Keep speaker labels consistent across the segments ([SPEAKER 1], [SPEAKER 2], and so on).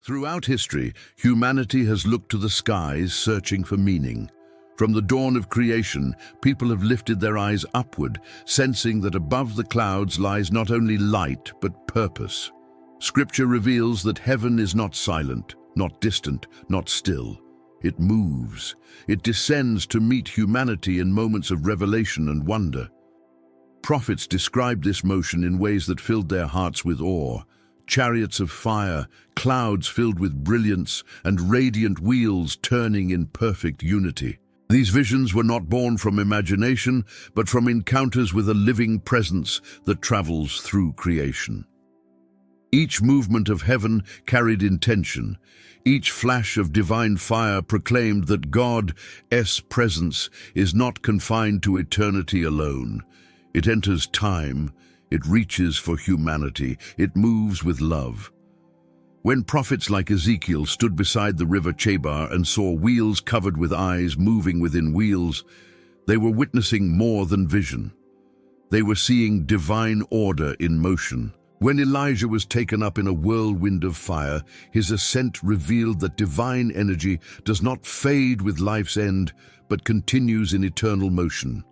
[SPEAKER 1] Throughout history, humanity has looked to the skies searching for meaning. From the dawn of creation, people have lifted their eyes upward, sensing that above the clouds lies not only light, but purpose. Scripture reveals that heaven is not silent, not distant, not still. It moves. It descends to meet humanity in moments of revelation and wonder. Prophets described this motion in ways that filled their hearts with awe. Chariots of fire, clouds filled with brilliance, and radiant wheels turning in perfect unity. These visions were not born from imagination, but from encounters with a living presence that travels through creation. Each movement of heaven carried intention. Each flash of divine fire proclaimed that God's presence is not confined to eternity alone. It enters time. It reaches for humanity. It moves with love. When prophets like Ezekiel stood beside the River Chebar and saw wheels covered with eyes moving within wheels, they were witnessing more than vision. They were seeing divine order in motion. When Elijah was taken up in a whirlwind of fire, his ascent revealed that divine energy does not fade with life's end, but continues in eternal motion.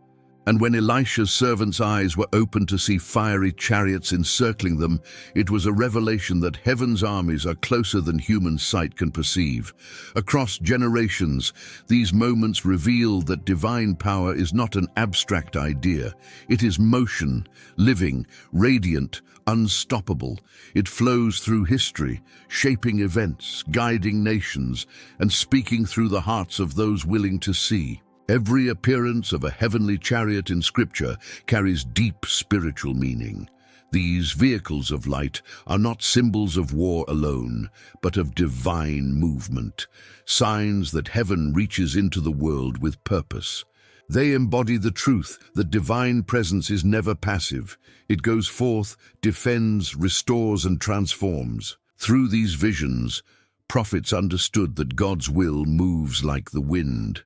[SPEAKER 1] And when Elisha's servants' eyes were opened to see fiery chariots encircling them, it was a revelation that heaven's armies are closer than human sight can perceive. Across generations, these moments reveal that divine power is not an abstract idea. It is motion, living, radiant, unstoppable. It flows through history, shaping events, guiding nations, and speaking through the hearts of those willing to see. Every appearance of a heavenly chariot in Scripture carries deep spiritual meaning. These vehicles of light are not symbols of war alone, but of divine movement, signs that heaven reaches into the world with purpose. They embody the truth that divine presence is never passive. It goes forth, defends, restores, and transforms. Through these visions, prophets understood that God's will moves like the wind,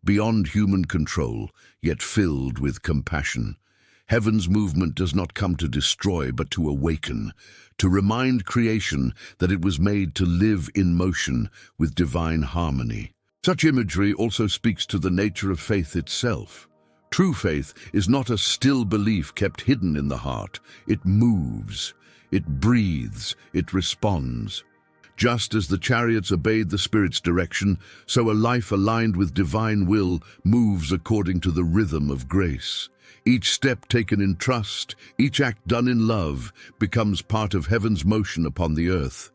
[SPEAKER 1] beyond human control, yet filled with compassion. Heaven's movement does not come to destroy, but to awaken, to remind creation that it was made to live in motion with divine harmony. Such imagery also speaks to the nature of faith itself. True faith is not a still belief kept hidden in the heart. It moves, it breathes, it responds. Just as the chariots obeyed the Spirit's direction, so a life aligned with divine will moves according to the rhythm of grace. Each step taken in trust, each act done in love, becomes part of heaven's motion upon the earth.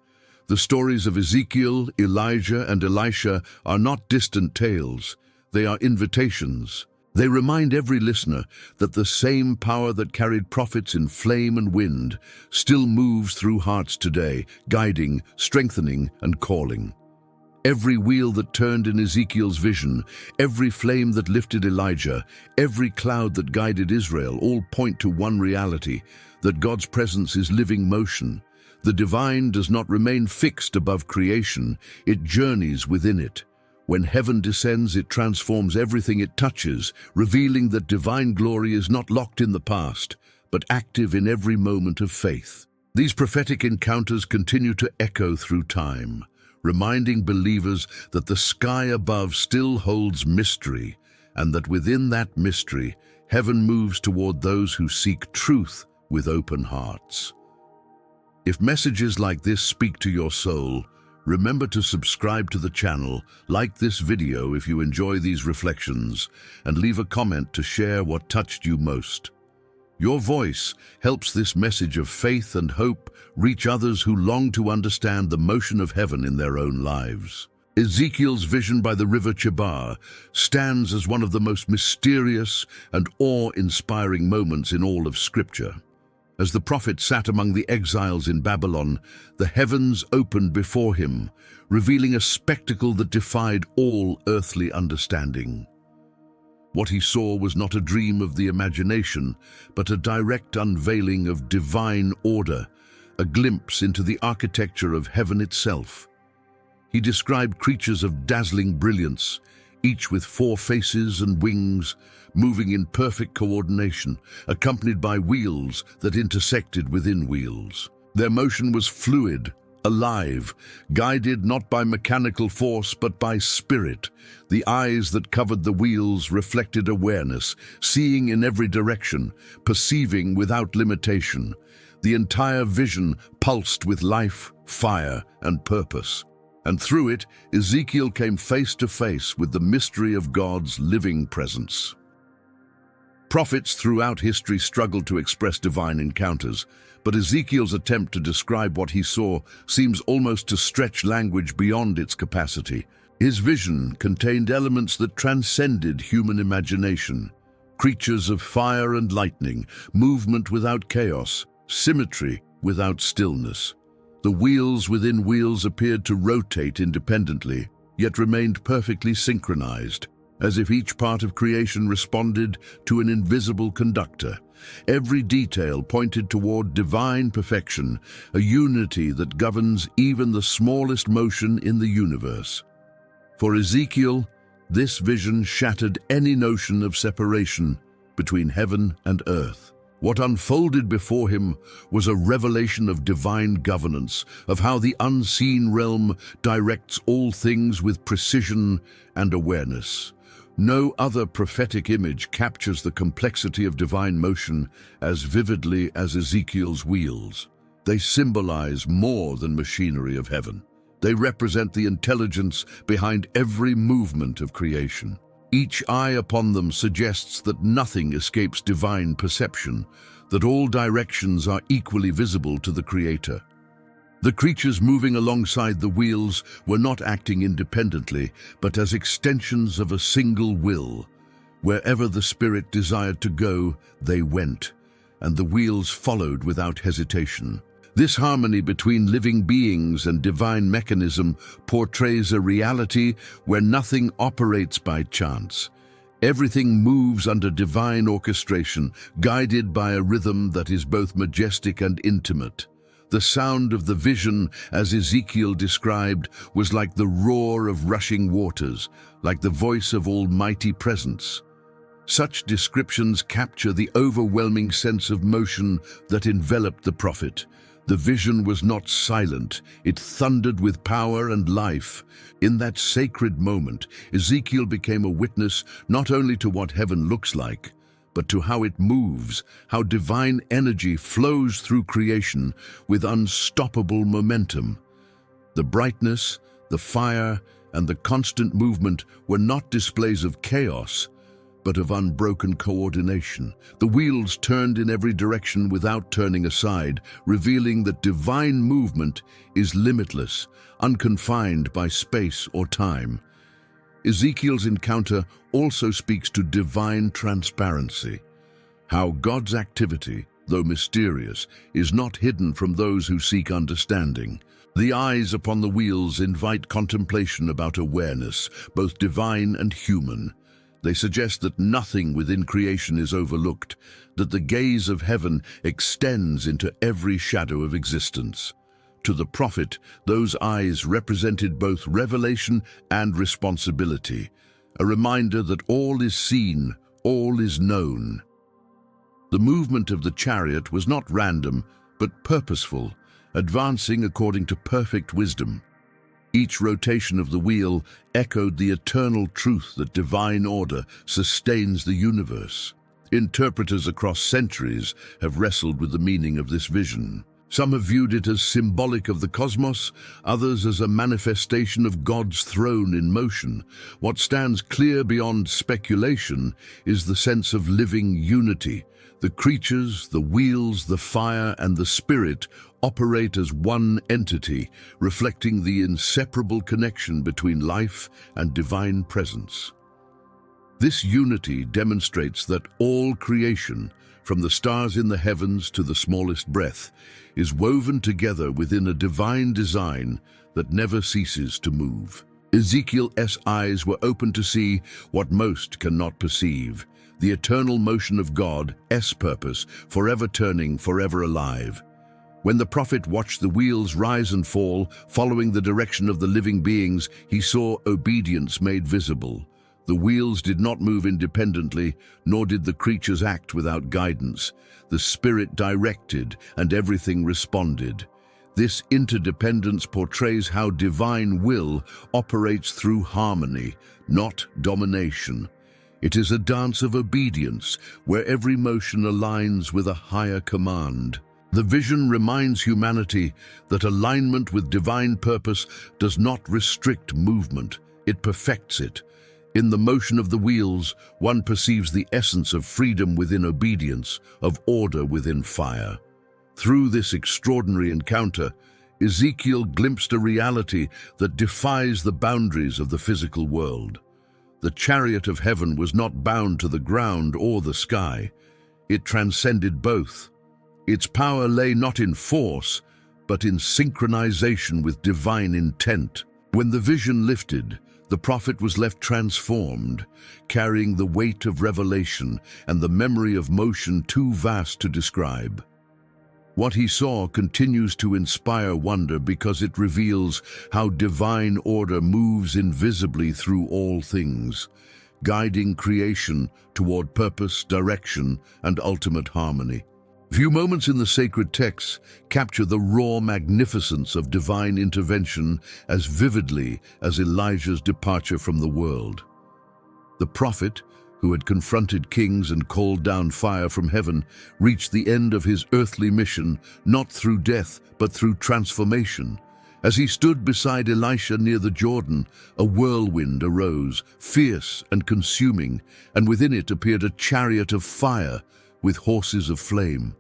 [SPEAKER 1] The stories of Ezekiel, Elijah, and Elisha are not distant tales. They are invitations. They remind every listener that the same power that carried prophets in flame and wind still moves through hearts today, guiding, strengthening, and calling. Every wheel that turned in Ezekiel's vision, every flame that lifted Elijah, every cloud that guided Israel all point to one reality, that God's presence is living motion. The divine does not remain fixed above creation, it journeys within it. When heaven descends, it transforms everything it touches, revealing that divine glory is not locked in the past, but active in every moment of faith. These prophetic encounters continue to echo through time, reminding believers that the sky above still holds mystery, and that within that mystery, heaven moves toward those who seek truth with open hearts. If messages like this speak to your soul, remember to subscribe to the channel, like this video if you enjoy these reflections, and leave a comment to share what touched you most. Your voice helps this message of faith and hope reach others who long to understand the motion of heaven in their own lives. Ezekiel's vision by the River Chebar stands as one of the most mysterious and awe-inspiring moments in all of Scripture. As the prophet sat among the exiles in Babylon, the heavens opened before him, revealing a spectacle that defied all earthly understanding. What he saw was not a dream of the imagination, but a direct unveiling of divine order, a glimpse into the architecture of heaven itself. He described creatures of dazzling brilliance, each with 4 faces and wings, moving in perfect coordination, accompanied by wheels that intersected within wheels. Their motion was fluid, alive, guided not by mechanical force but by spirit. The eyes that covered the wheels reflected awareness, seeing in every direction, perceiving without limitation. The entire vision pulsed with life, fire, and purpose. And through it, Ezekiel came face to face with the mystery of God's living presence. Prophets throughout history struggled to express divine encounters, but Ezekiel's attempt to describe what he saw seems almost to stretch language beyond its capacity. His vision contained elements that transcended human imagination: creatures of fire and lightning, movement without chaos, symmetry without stillness. The wheels within wheels appeared to rotate independently, yet remained perfectly synchronized, as if each part of creation responded to an invisible conductor. Every detail pointed toward divine perfection, a unity that governs even the smallest motion in the universe. For Ezekiel, this vision shattered any notion of separation between heaven and earth. What unfolded before him was a revelation of divine governance, of how the unseen realm directs all things with precision and awareness. No other prophetic image captures the complexity of divine motion as vividly as Ezekiel's wheels. They symbolize more than machinery of heaven. They represent the intelligence behind every movement of creation. Each eye upon them suggests that nothing escapes divine perception, that all directions are equally visible to the Creator. The creatures moving alongside the wheels were not acting independently, but as extensions of a single will. Wherever the Spirit desired to go, they went, and the wheels followed without hesitation. This harmony between living beings and divine mechanism portrays a reality where nothing operates by chance. Everything moves under divine orchestration, guided by a rhythm that is both majestic and intimate. The sound of the vision, as Ezekiel described, was like the roar of rushing waters, like the voice of almighty presence. Such descriptions capture the overwhelming sense of motion that enveloped the prophet. The vision was not silent, it thundered with power and life. In that sacred moment, Ezekiel became a witness not only to what heaven looks like, but to how it moves, how divine energy flows through creation with unstoppable momentum. The brightness, the fire, and the constant movement were not displays of chaos, but of unbroken coordination. The wheels turned in every direction without turning aside, revealing that divine movement is limitless, unconfined by space or time. Ezekiel's encounter also speaks to divine transparency, how God's activity, though mysterious, is not hidden from those who seek understanding. The eyes upon the wheels invite contemplation about awareness, both divine and human. They suggest that nothing within creation is overlooked, that the gaze of heaven extends into every shadow of existence. To the prophet, those eyes represented both revelation and responsibility, a reminder that all is seen, all is known. The movement of the chariot was not random, but purposeful, advancing according to perfect wisdom. Each rotation of the wheel echoed the eternal truth that divine order sustains the universe. Interpreters across centuries have wrestled with the meaning of this vision. Some have viewed it as symbolic of the cosmos, others as a manifestation of God's throne in motion. What stands clear beyond speculation is the sense of living unity. The creatures, the wheels, the fire, and the spirit operate as one entity, reflecting the inseparable connection between life and divine presence. This unity demonstrates that all creation, from the stars in the heavens to the smallest breath, is woven together within a divine design that never ceases to move. Ezekiel's eyes were open to see what most cannot perceive, the eternal motion of God's purpose, forever turning, forever alive. When the prophet watched the wheels rise and fall, following the direction of the living beings, he saw obedience made visible. The wheels did not move independently, nor did the creatures act without guidance. The Spirit directed, and everything responded. This interdependence portrays how divine will operates through harmony, not domination. It is a dance of obedience, where every motion aligns with a higher command. The vision reminds humanity that alignment with divine purpose does not restrict movement, it perfects it. In the motion of the wheels, one perceives the essence of freedom within obedience, of order within fire. Through this extraordinary encounter, Ezekiel glimpsed a reality that defies the boundaries of the physical world. The chariot of heaven was not bound to the ground or the sky. It transcended both. Its power lay not in force, but in synchronization with divine intent. When the vision lifted, the prophet was left transformed, carrying the weight of revelation and the memory of motion too vast to describe. What he saw continues to inspire wonder because it reveals how divine order moves invisibly through all things, guiding creation toward purpose, direction, and ultimate harmony. Few moments in the sacred texts capture the raw magnificence of divine intervention as vividly as Elijah's departure from the world. The prophet, who had confronted kings and called down fire from heaven, reached the end of his earthly mission not through death but through transformation. As he stood beside Elisha near the Jordan, a whirlwind arose, fierce and consuming, and within it appeared a chariot of fire with horses of flame.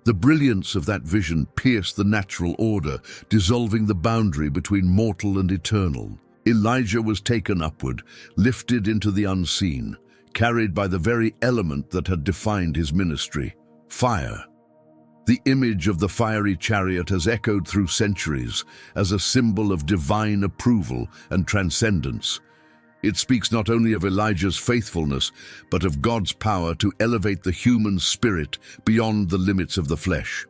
[SPEAKER 1] The brilliance of that vision pierced the natural order, dissolving the boundary between mortal and eternal. Elijah was taken upward, lifted into the unseen, carried by the very element that had defined his ministry, fire. The image of the fiery chariot has echoed through centuries as a symbol of divine approval and transcendence. It speaks not only of Elijah's faithfulness, but of God's power to elevate the human spirit beyond the limits of the flesh.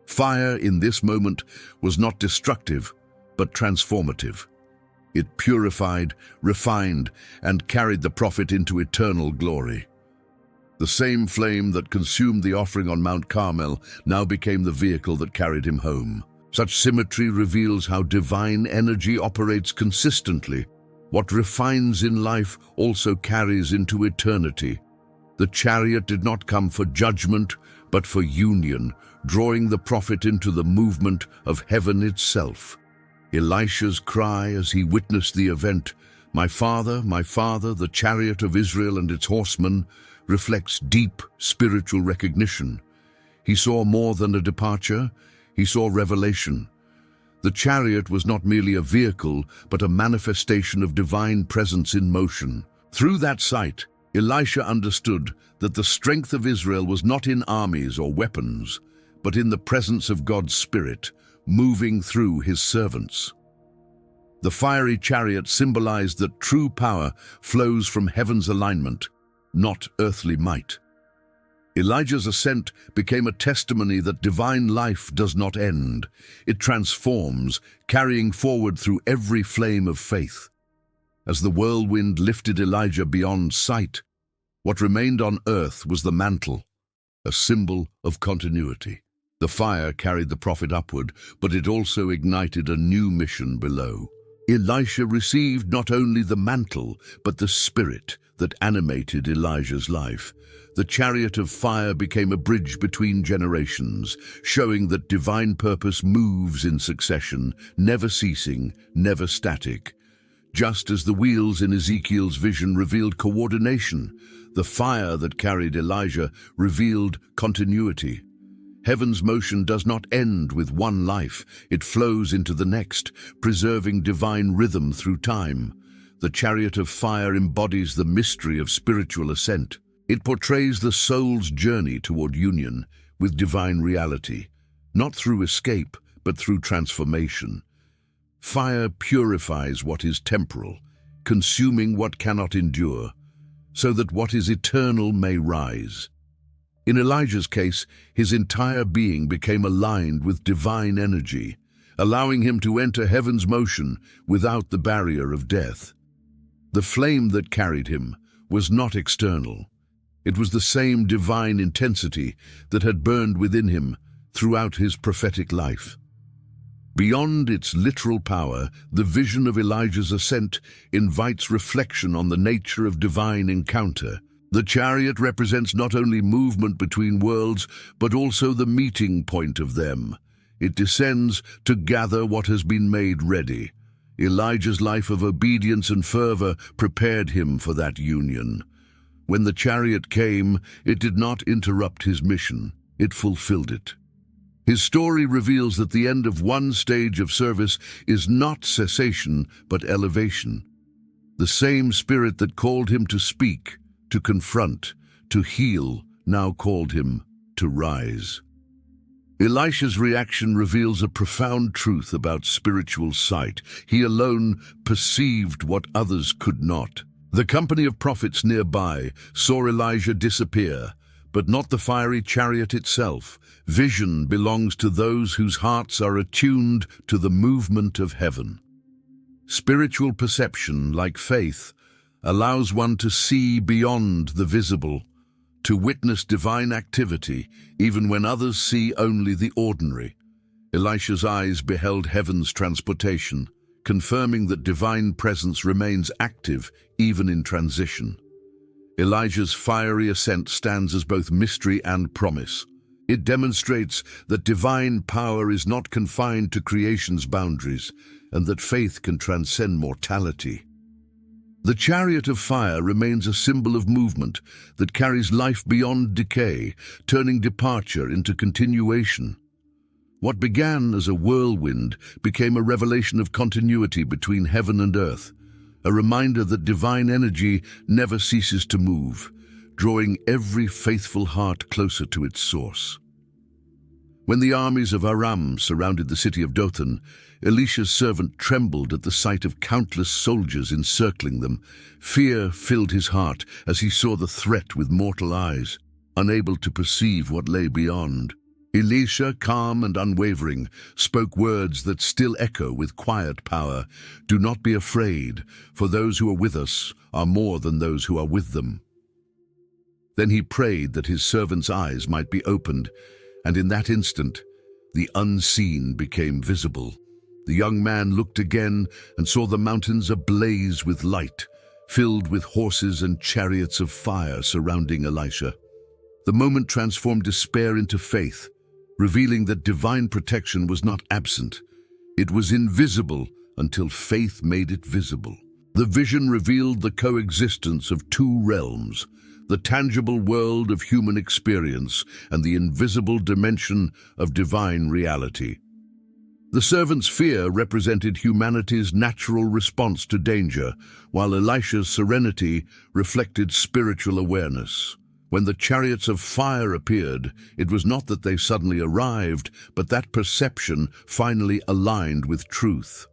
[SPEAKER 1] Fire in this moment was not destructive, but transformative. It purified, refined, and carried the prophet into eternal glory. The same flame that consumed the offering on Mount Carmel now became the vehicle that carried him home. Such symmetry reveals how divine energy operates consistently. What refines in life also carries into eternity. The chariot did not come for judgment, but for union, drawing the prophet into the movement of heaven itself. Elisha's cry as he witnessed the event, my father, the chariot of Israel and its horsemen," reflects deep spiritual recognition. He saw more than a departure, he saw revelation. The chariot was not merely a vehicle, but a manifestation of divine presence in motion. Through that sight, Elisha understood that the strength of Israel was not in armies or weapons, but in the presence of God's Spirit, moving through his servants. The fiery chariot symbolized that true power flows from heaven's alignment, not earthly might. Elijah's ascent became a testimony that divine life does not end. It transforms, carrying forward through every flame of faith. As the whirlwind lifted Elijah beyond sight, what remained on earth was the mantle, a symbol of continuity. The fire carried the prophet upward, but it also ignited a new mission below. Elisha received not only the mantle, but the spirit that animated Elijah's life. The chariot of fire became a bridge between generations, showing that divine purpose moves in succession, never ceasing, never static. Just as the wheels in Ezekiel's vision revealed coordination, the fire that carried Elijah revealed continuity. Heaven's motion does not end with one life, it flows into the next, preserving divine rhythm through time. The chariot of fire embodies the mystery of spiritual ascent. It portrays the soul's journey toward union with divine reality, not through escape, but through transformation. Fire purifies what is temporal, consuming what cannot endure, so that what is eternal may rise. In Elijah's case, his entire being became aligned with divine energy, allowing him to enter heaven's motion without the barrier of death. The flame that carried him was not external. It was the same divine intensity that had burned within him throughout his prophetic life. Beyond its literal power, the vision of Elijah's ascent invites reflection on the nature of divine encounter. The chariot represents not only movement between worlds, but also the meeting point of them. It descends to gather what has been made ready. Elijah's life of obedience and fervor prepared him for that union. When the chariot came, it did not interrupt his mission, it fulfilled it. His story reveals that the end of one stage of service is not cessation, but elevation. The same spirit that called him to speak, to confront, to heal, now called him to rise. Elisha's reaction reveals a profound truth about spiritual sight. He alone perceived what others could not. The company of prophets nearby saw Elijah disappear, but not the fiery chariot itself. Vision belongs to those whose hearts are attuned to the movement of heaven. Spiritual perception, like faith, allows one to see beyond the visible, to witness divine activity, even when others see only the ordinary. Elisha's eyes beheld heaven's transportation, confirming that divine presence remains active even in transition. Elijah's fiery ascent stands as both mystery and promise. It demonstrates that divine power is not confined to creation's boundaries, and that faith can transcend mortality. The chariot of fire remains a symbol of movement that carries life beyond decay, turning departure into continuation. What began as a whirlwind became a revelation of continuity between heaven and earth, a reminder that divine energy never ceases to move, drawing every faithful heart closer to its source. When the armies of Aram surrounded the city of Dothan, Elisha's servant trembled at the sight of countless soldiers encircling them. Fear filled his heart as he saw the threat with mortal eyes, unable to perceive what lay beyond. Elisha, calm and unwavering, spoke words that still echo with quiet power. "Do not be afraid, for those who are with us are more than those who are with them." Then he prayed that his servant's eyes might be opened, and in that instant, the unseen became visible. The young man looked again and saw the mountains ablaze with light, filled with horses and chariots of fire surrounding Elisha. The moment transformed despair into faith, revealing that divine protection was not absent. It was invisible until faith made it visible. The vision revealed the coexistence of two realms, the tangible world of human experience and the invisible dimension of divine reality. The servant's fear represented humanity's natural response to danger, while Elisha's serenity reflected spiritual awareness. When the chariots of fire appeared, it was not that they suddenly arrived, but that perception finally aligned with truth.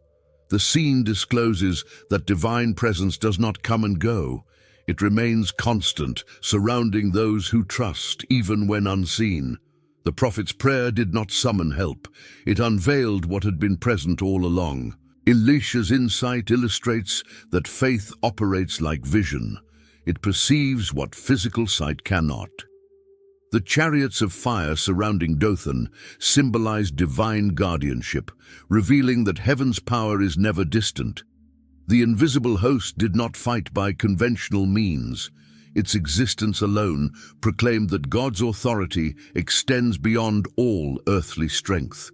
[SPEAKER 1] The scene discloses that divine presence does not come and go. It remains constant, surrounding those who trust, even when unseen. The prophet's prayer did not summon help. It unveiled what had been present all along. Elisha's insight illustrates that faith operates like vision. It perceives what physical sight cannot. The chariots of fire surrounding Dothan symbolized divine guardianship, revealing that heaven's power is never distant. The invisible host did not fight by conventional means. Its existence alone proclaimed that God's authority extends beyond all earthly strength.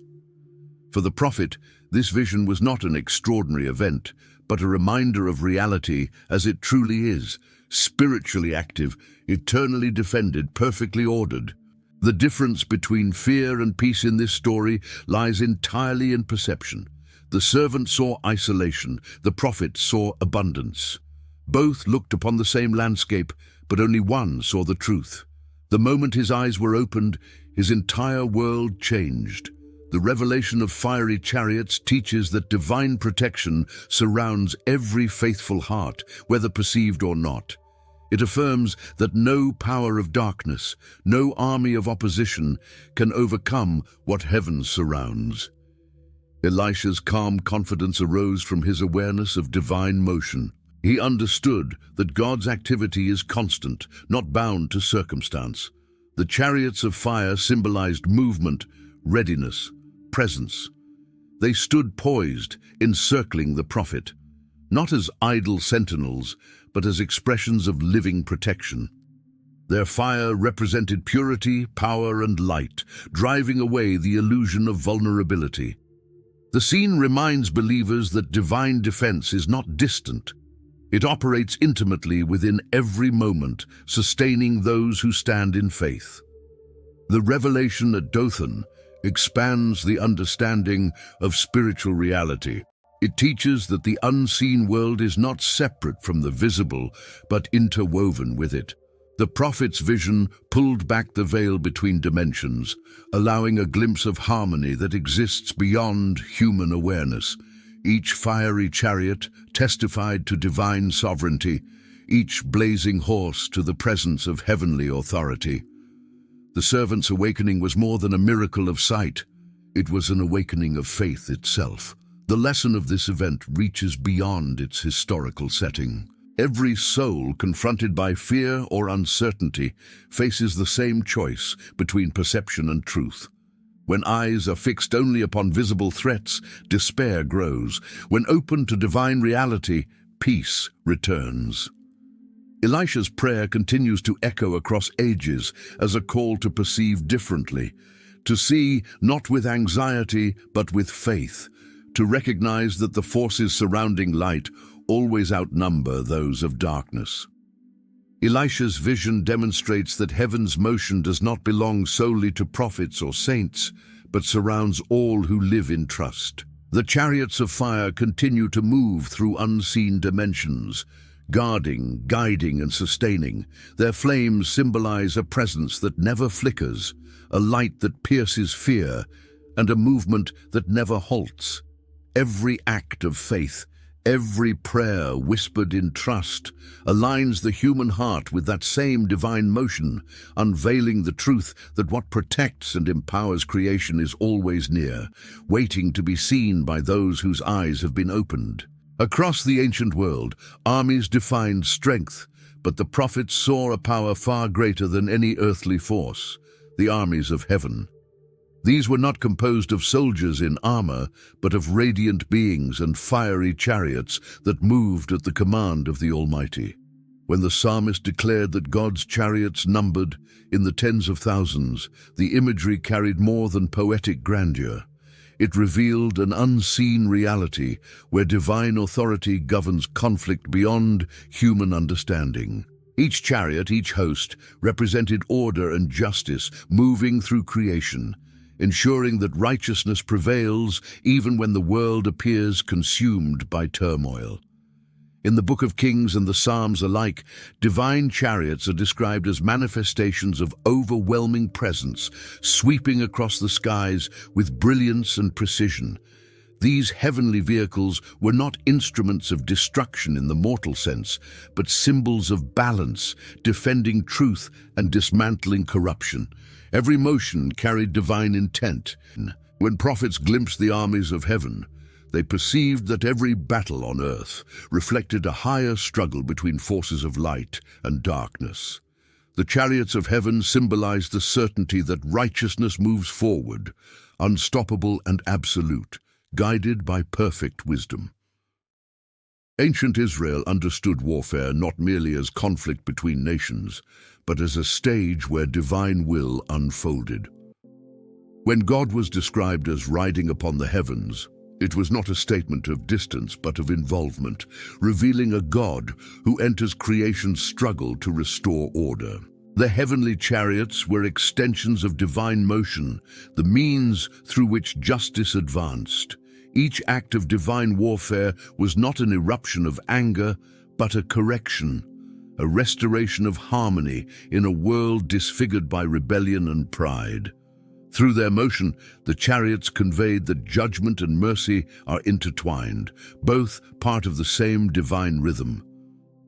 [SPEAKER 1] For the prophet, this vision was not an extraordinary event, but a reminder of reality as it truly is, spiritually active, eternally defended, perfectly ordered. The difference between fear and peace in this story lies entirely in perception. The servant saw isolation, the prophet saw abundance. Both looked upon the same landscape, but only one saw the truth. The moment his eyes were opened, his entire world changed. The revelation of fiery chariots teaches that divine protection surrounds every faithful heart, whether perceived or not. It affirms that no power of darkness, no army of opposition can overcome what heaven surrounds. Elisha's calm confidence arose from his awareness of divine motion. He understood that God's activity is constant, not bound to circumstance. The chariots of fire symbolized movement, readiness, presence. They stood poised, encircling the prophet, not as idle sentinels, but as expressions of living protection. Their fire represented purity, power, and light, driving away the illusion of vulnerability. The scene reminds believers that divine defense is not distant. It operates intimately within every moment, sustaining those who stand in faith. The revelation at Dothan expands the understanding of spiritual reality. It teaches that the unseen world is not separate from the visible, but interwoven with it. The prophet's vision pulled back the veil between dimensions, allowing a glimpse of harmony that exists beyond human awareness. Each fiery chariot testified to divine sovereignty, each blazing horse to the presence of heavenly authority. The servant's awakening was more than a miracle of sight. It was an awakening of faith itself. The lesson of this event reaches beyond its historical setting. Every soul confronted by fear or uncertainty faces the same choice between perception and truth. When eyes are fixed only upon visible threats, despair grows. When open to divine reality, peace returns. Elisha's prayer continues to echo across ages as a call to perceive differently, to see not with anxiety but with faith, to recognize that the forces surrounding light always outnumber those of darkness. Elisha's vision demonstrates that heaven's motion does not belong solely to prophets or saints, but surrounds all who live in trust. The chariots of fire continue to move through unseen dimensions, guarding, guiding, and sustaining. Their flames symbolize a presence that never flickers, a light that pierces fear, and a movement that never halts. Every act of faith, every prayer whispered in trust, aligns the human heart with that same divine motion, unveiling the truth that what protects and empowers creation is always near, waiting to be seen by those whose eyes have been opened. Across the ancient world, armies defined strength, but the prophets saw a power far greater than any earthly force, the armies of heaven. These were not composed of soldiers in armor, but of radiant beings and fiery chariots that moved at the command of the Almighty. When the psalmist declared that God's chariots numbered in the tens of thousands, the imagery carried more than poetic grandeur. It revealed an unseen reality where divine authority governs conflict beyond human understanding. Each chariot, each host, represented order and justice moving through creation, ensuring that righteousness prevails even when the world appears consumed by turmoil. In the Book of Kings and the Psalms alike, divine chariots are described as manifestations of overwhelming presence, sweeping across the skies with brilliance and precision. These heavenly vehicles were not instruments of destruction in the mortal sense, but symbols of balance, defending truth and dismantling corruption. Every motion carried divine intent. When prophets glimpsed the armies of heaven, they perceived that every battle on earth reflected a higher struggle between forces of light and darkness. The chariots of heaven symbolized the certainty that righteousness moves forward, unstoppable and absolute, guided by perfect wisdom. Ancient Israel understood warfare not merely as conflict between nations, but as a stage where divine will unfolded. When God was described as riding upon the heavens, it was not a statement of distance but of involvement, revealing a God who enters creation's struggle to restore order. The heavenly chariots were extensions of divine motion, the means through which justice advanced. Each act of divine warfare was not an eruption of anger, but a correction, a restoration of harmony in a world disfigured by rebellion and pride. Through their motion, the chariots conveyed that judgment and mercy are intertwined, both part of the same divine rhythm.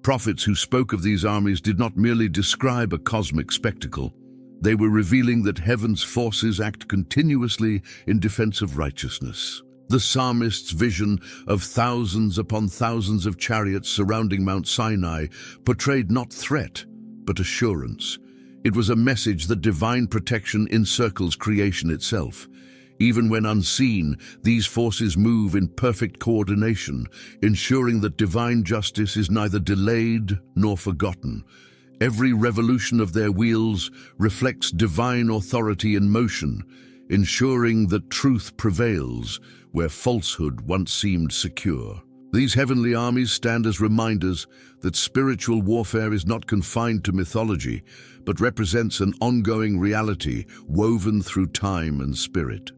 [SPEAKER 1] Prophets who spoke of these armies did not merely describe a cosmic spectacle. They were revealing that heaven's forces act continuously in defense of righteousness. The psalmist's vision of thousands upon thousands of chariots surrounding Mount Sinai portrayed not threat, but assurance. It was a message that divine protection encircles creation itself. Even when unseen, these forces move in perfect coordination, ensuring that divine justice is neither delayed nor forgotten. Every revolution of their wheels reflects divine authority in motion, ensuring that truth prevails where falsehood once seemed secure. These heavenly armies stand as reminders that spiritual warfare is not confined to mythology, but represents an ongoing reality woven through time and spirit.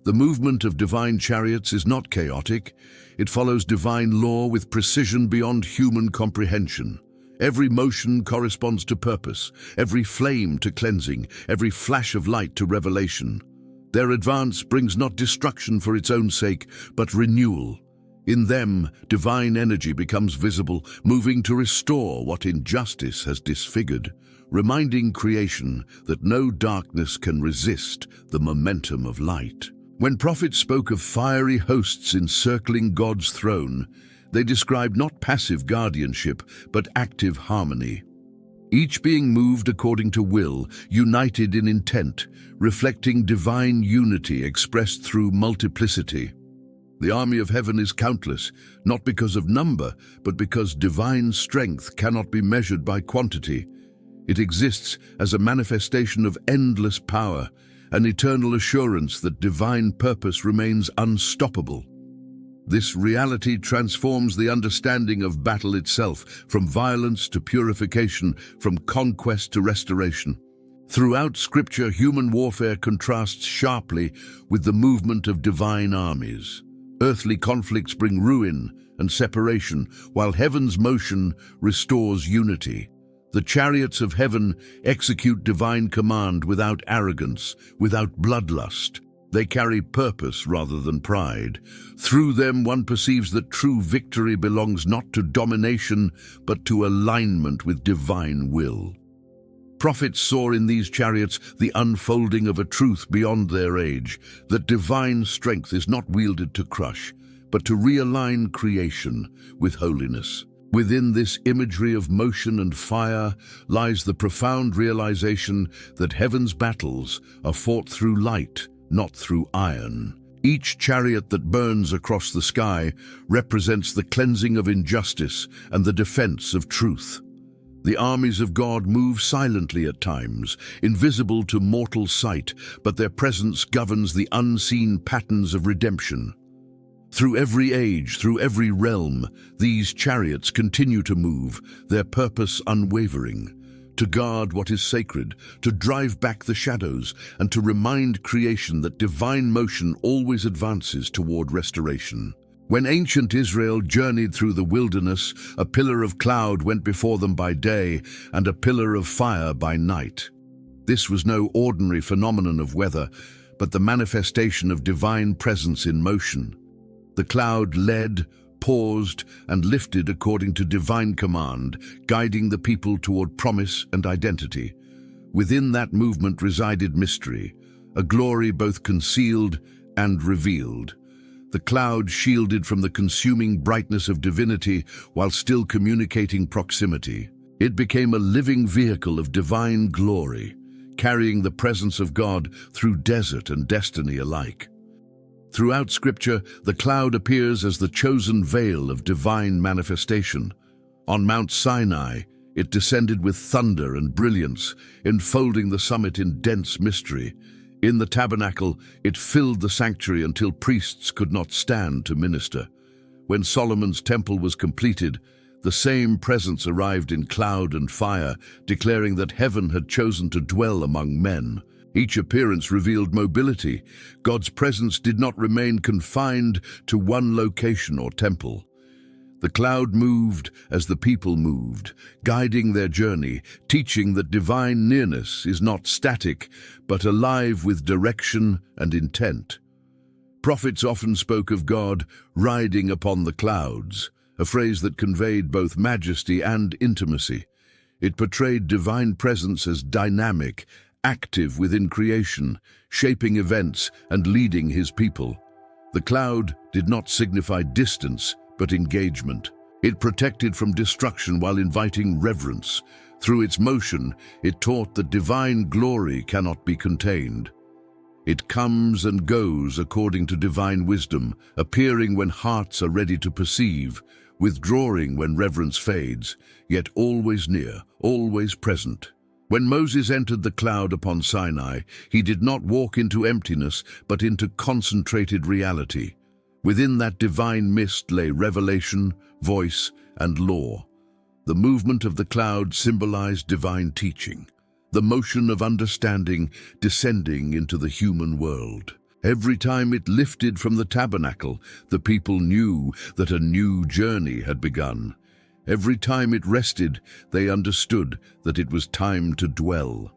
[SPEAKER 1] The movement of divine chariots is not chaotic. It follows divine law with precision beyond human comprehension. Every motion corresponds to purpose, every flame to cleansing, every flash of light to revelation. Their advance brings not destruction for its own sake, but renewal. In them, divine energy becomes visible, moving to restore what injustice has disfigured, reminding creation that no darkness can resist the momentum of light. When prophets spoke of fiery hosts encircling God's throne, they described not passive guardianship, but active harmony. Each being moved according to will, united in intent, reflecting divine unity expressed through multiplicity. The army of heaven is countless, not because of number, but because divine strength cannot be measured by quantity. It exists as a manifestation of endless power, an eternal assurance that divine purpose remains unstoppable. This reality transforms the understanding of battle itself, from violence to purification, from conquest to restoration. Throughout Scripture, human warfare contrasts sharply with the movement of divine armies. Earthly conflicts bring ruin and separation, while heaven's motion restores unity. The chariots of heaven execute divine command without arrogance, without bloodlust. They carry purpose rather than pride. Through them, one perceives that true victory belongs not to domination, but to alignment with divine will. Prophets saw in these chariots the unfolding of a truth beyond their age, that divine strength is not wielded to crush, but to realign creation with holiness. Within this imagery of motion and fire lies the profound realization that heaven's battles are fought through light, not through iron. Each chariot that burns across the sky represents the cleansing of injustice and the defense of truth. The armies of God move silently at times, invisible to mortal sight, but their presence governs the unseen patterns of redemption. Through every age, through every realm, these chariots continue to move, their purpose unwavering, to guard what is sacred, to drive back the shadows, and to remind creation that divine motion always advances toward restoration. When ancient Israel journeyed through the wilderness, a pillar of cloud went before them by day and a pillar of fire by night. This was no ordinary phenomenon of weather, but the manifestation of divine presence in motion. The cloud led, paused, and lifted according to divine command, guiding the people toward promise and identity. Within that movement resided mystery, a glory both concealed and revealed. The cloud shielded from the consuming brightness of divinity while still communicating proximity. It became a living vehicle of divine glory, carrying the presence of God through desert and destiny alike. Throughout Scripture, the cloud appears as the chosen veil of divine manifestation. On Mount Sinai, it descended with thunder and brilliance, enfolding the summit in dense mystery. In the tabernacle, it filled the sanctuary until priests could not stand to minister. When Solomon's temple was completed, the same presence arrived in cloud and fire, declaring that heaven had chosen to dwell among men. Each appearance revealed mobility. God's presence did not remain confined to one location or temple. The cloud moved as the people moved, guiding their journey, teaching that divine nearness is not static, but alive with direction and intent. Prophets often spoke of God riding upon the clouds, a phrase that conveyed both majesty and intimacy. It portrayed divine presence as dynamic, active within creation, shaping events and leading his people. The cloud did not signify distance, but engagement. It protected from destruction while inviting reverence. Through its motion, it taught that divine glory cannot be contained. It comes and goes according to divine wisdom, appearing when hearts are ready to perceive, withdrawing when reverence fades, yet always near, always present. When Moses entered the cloud upon Sinai, he did not walk into emptiness, but into concentrated reality. Within that divine mist lay revelation, voice, and law. The movement of the cloud symbolized divine teaching, the motion of understanding descending into the human world. Every time it lifted from the tabernacle, the people knew that a new journey had begun. Every time it rested, they understood that it was time to dwell.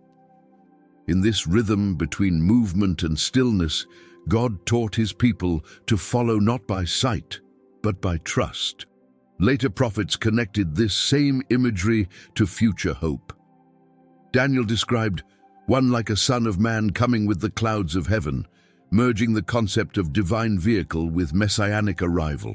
[SPEAKER 1] In this rhythm between movement and stillness, God taught his people to follow not by sight, but by trust. Later prophets connected this same imagery to future hope. Daniel described one like a son of man coming with the clouds of heaven, merging the concept of divine vehicle with messianic arrival.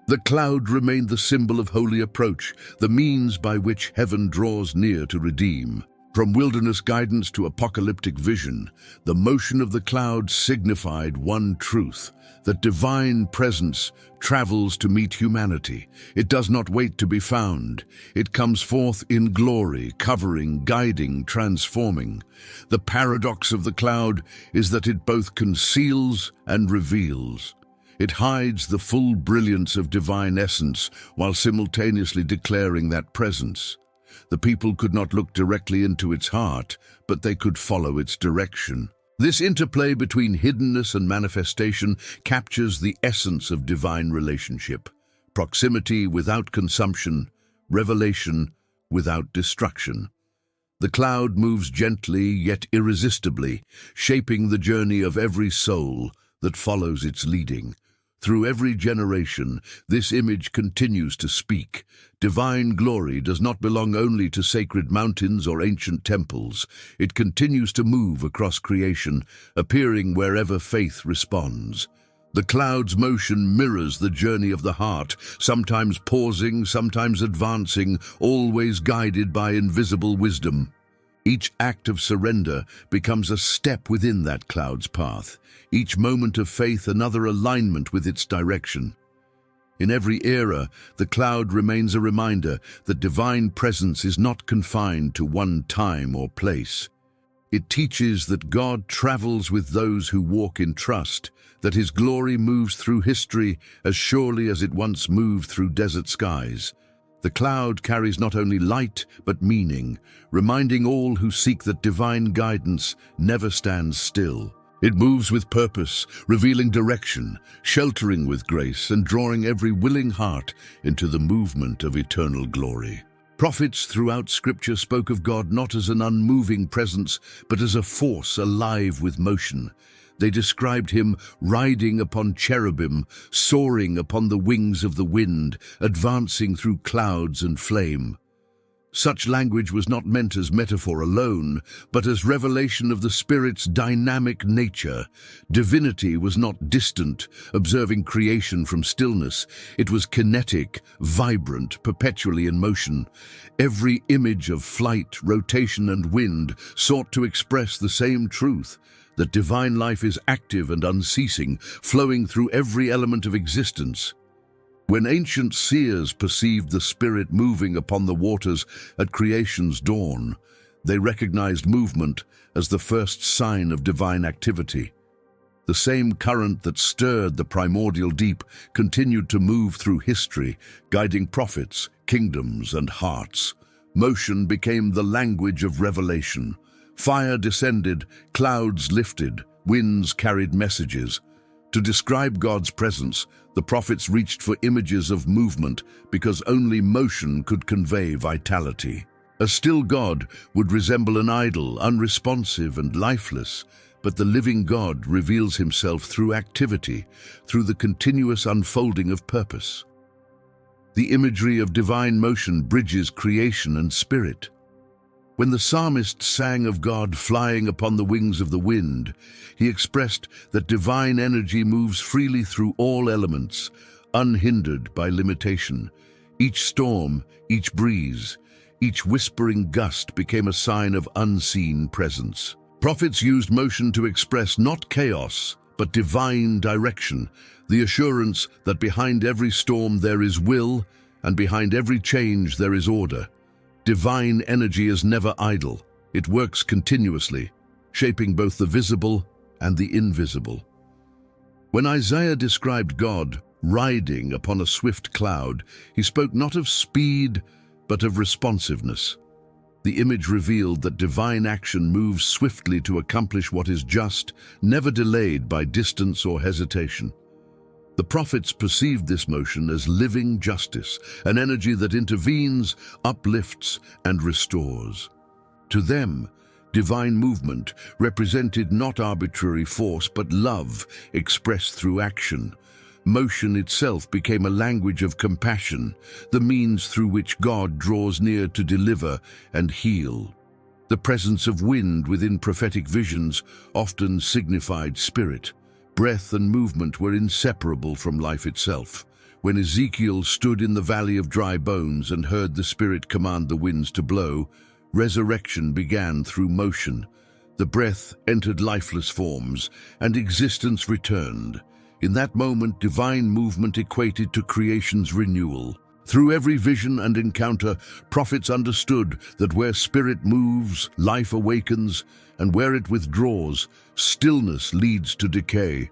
[SPEAKER 1] The cloud remained the symbol of holy approach, the means by which heaven draws near to redeem. From wilderness guidance to apocalyptic vision, the motion of the cloud signified one truth, that divine presence travels to meet humanity. It does not wait to be found. It comes forth in glory, covering, guiding, transforming. The paradox of the cloud is that it both conceals and reveals. It hides the full brilliance of divine essence while simultaneously declaring that presence. The people could not look directly into its heart, but they could follow its direction. This interplay between hiddenness and manifestation captures the essence of divine relationship: proximity without consumption, revelation without destruction. The cloud moves gently yet irresistibly, shaping the journey of every soul that follows its leading. Through every generation, this image continues to speak. Divine glory does not belong only to sacred mountains or ancient temples. It continues to move across creation, appearing wherever faith responds. The cloud's motion mirrors the journey of the heart, sometimes pausing, sometimes advancing, always guided by invisible wisdom. Each act of surrender becomes a step within that cloud's path, each moment of faith another alignment with its direction. In every era, the cloud remains a reminder that divine presence is not confined to one time or place. It teaches that God travels with those who walk in trust, that his glory moves through history as surely as it once moved through desert skies. The cloud carries not only light, but meaning, reminding all who seek that divine guidance never stands still. It moves with purpose, revealing direction, sheltering with grace, and drawing every willing heart into the movement of eternal glory. Prophets throughout Scripture spoke of God not as an unmoving presence, but as a force alive with motion. They described him riding upon cherubim, soaring upon the wings of the wind, advancing through clouds and flame. Such language was not meant as metaphor alone, but as revelation of the Spirit's dynamic nature. Divinity was not distant, observing creation from stillness. It was kinetic, vibrant, perpetually in motion. Every image of flight, rotation, and wind sought to express the same truth: that divine life is active and unceasing, flowing through every element of existence. When ancient seers perceived the Spirit moving upon the waters at creation's dawn, they recognized movement as the first sign of divine activity. The same current that stirred the primordial deep continued to move through history, guiding prophets, kingdoms, and hearts. Motion became the language of revelation. Fire descended, clouds lifted, winds carried messages. To describe God's presence, the prophets reached for images of movement because only motion could convey vitality. A still God would resemble an idol, unresponsive and lifeless, but the living God reveals himself through activity, through the continuous unfolding of purpose. The imagery of divine motion bridges creation and spirit. When the psalmist sang of God flying upon the wings of the wind, he expressed that divine energy moves freely through all elements, unhindered by limitation. Each storm, each breeze, each whispering gust became a sign of unseen presence. Prophets used motion to express not chaos, but divine direction, the assurance that behind every storm there is will, and behind every change there is order. Divine energy is never idle. It works continuously, shaping both the visible and the invisible. When Isaiah described God riding upon a swift cloud, he spoke not of speed, but of responsiveness. The image revealed that divine action moves swiftly to accomplish what is just, never delayed by distance or hesitation. The prophets perceived this motion as living justice, an energy that intervenes, uplifts, and restores. To them, divine movement represented not arbitrary force, but love expressed through action. Motion itself became a language of compassion, the means through which God draws near to deliver and heal. The presence of wind within prophetic visions often signified spirit. Breath and movement were inseparable from life itself. When Ezekiel stood in the valley of dry bones and heard the Spirit command the winds to blow, resurrection began through motion. The breath entered lifeless forms, and existence returned. In that moment, divine movement equated to creation's renewal. Through every vision and encounter, prophets understood that where spirit moves, life awakens, and where it withdraws, stillness leads to decay.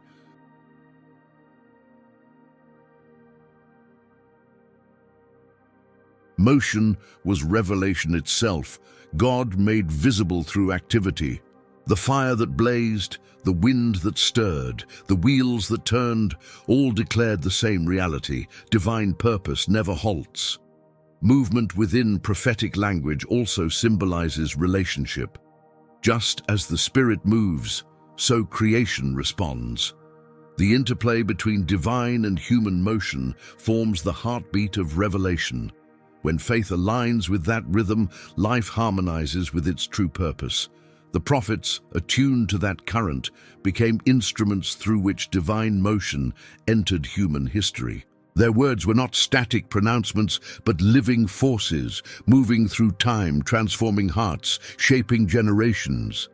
[SPEAKER 1] Motion was revelation itself, God made visible through activity. The fire that blazed, the wind that stirred, the wheels that turned, all declared the same reality. Divine purpose never halts. Movement within prophetic language also symbolizes relationship. Just as the Spirit moves, so creation responds. The interplay between divine and human motion forms the heartbeat of revelation. When faith aligns with that rhythm, life harmonizes with its true purpose. The prophets, attuned to that current, became instruments through which divine motion entered human history. Their words were not static pronouncements, but living forces, moving through time, transforming hearts, shaping generations.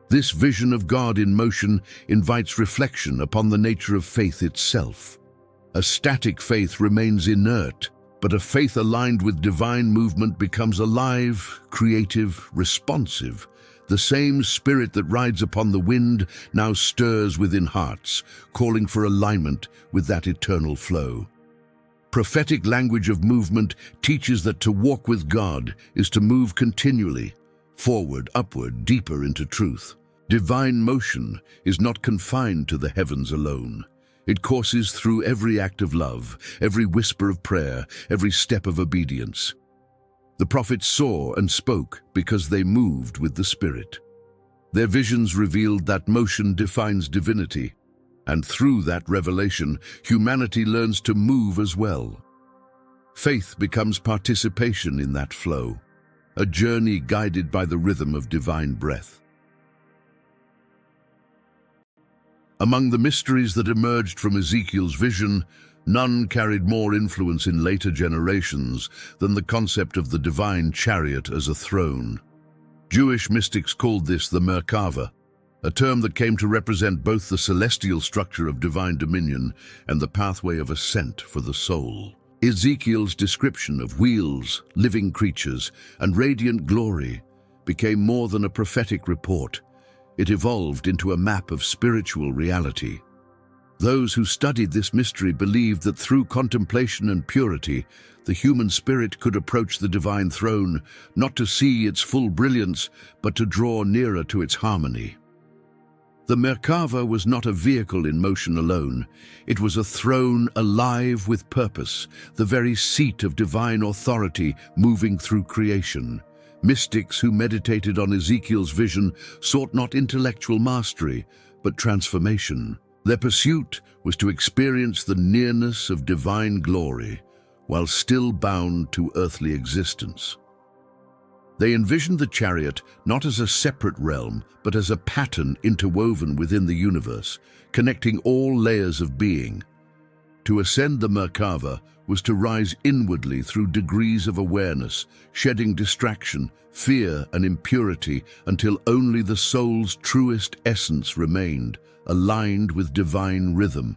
[SPEAKER 1] This vision of God in motion invites reflection upon the nature of faith itself. A static faith remains inert, but a faith aligned with divine movement becomes alive, creative, responsive. The same Spirit that rides upon the wind now stirs within hearts, calling for alignment with that eternal flow. Prophetic language of movement teaches that to walk with God is to move continually, forward, upward, deeper into truth. Divine motion is not confined to the heavens alone. It courses through every act of love, every whisper of prayer, every step of obedience. The prophets saw and spoke because they moved with the Spirit. Their visions revealed that motion defines divinity, and through that revelation, humanity learns to move as well. Faith becomes participation in that flow, a journey guided by the rhythm of divine breath. Among the mysteries that emerged from Ezekiel's vision, none carried more influence in later generations than the concept of the divine chariot as a throne. Jewish mystics called this the Merkava, a term that came to represent both the celestial structure of divine dominion and the pathway of ascent for the soul. Ezekiel's description of wheels, living creatures, and radiant glory became more than a prophetic report. It evolved into a map of spiritual reality. Those who studied this mystery believed that through contemplation and purity, the human spirit could approach the divine throne, not to see its full brilliance, but to draw nearer to its harmony. The Merkava was not a vehicle in motion alone. It was a throne alive with purpose, the very seat of divine authority moving through creation. Mystics who meditated on Ezekiel's vision sought not intellectual mastery, but transformation. Their pursuit was to experience the nearness of divine glory, while still bound to earthly existence. They envisioned the chariot not as a separate realm, but as a pattern interwoven within the universe, connecting all layers of being. To ascend the Merkava was to rise inwardly through degrees of awareness, shedding distraction, fear, and impurity until only the soul's truest essence remained, aligned with divine rhythm.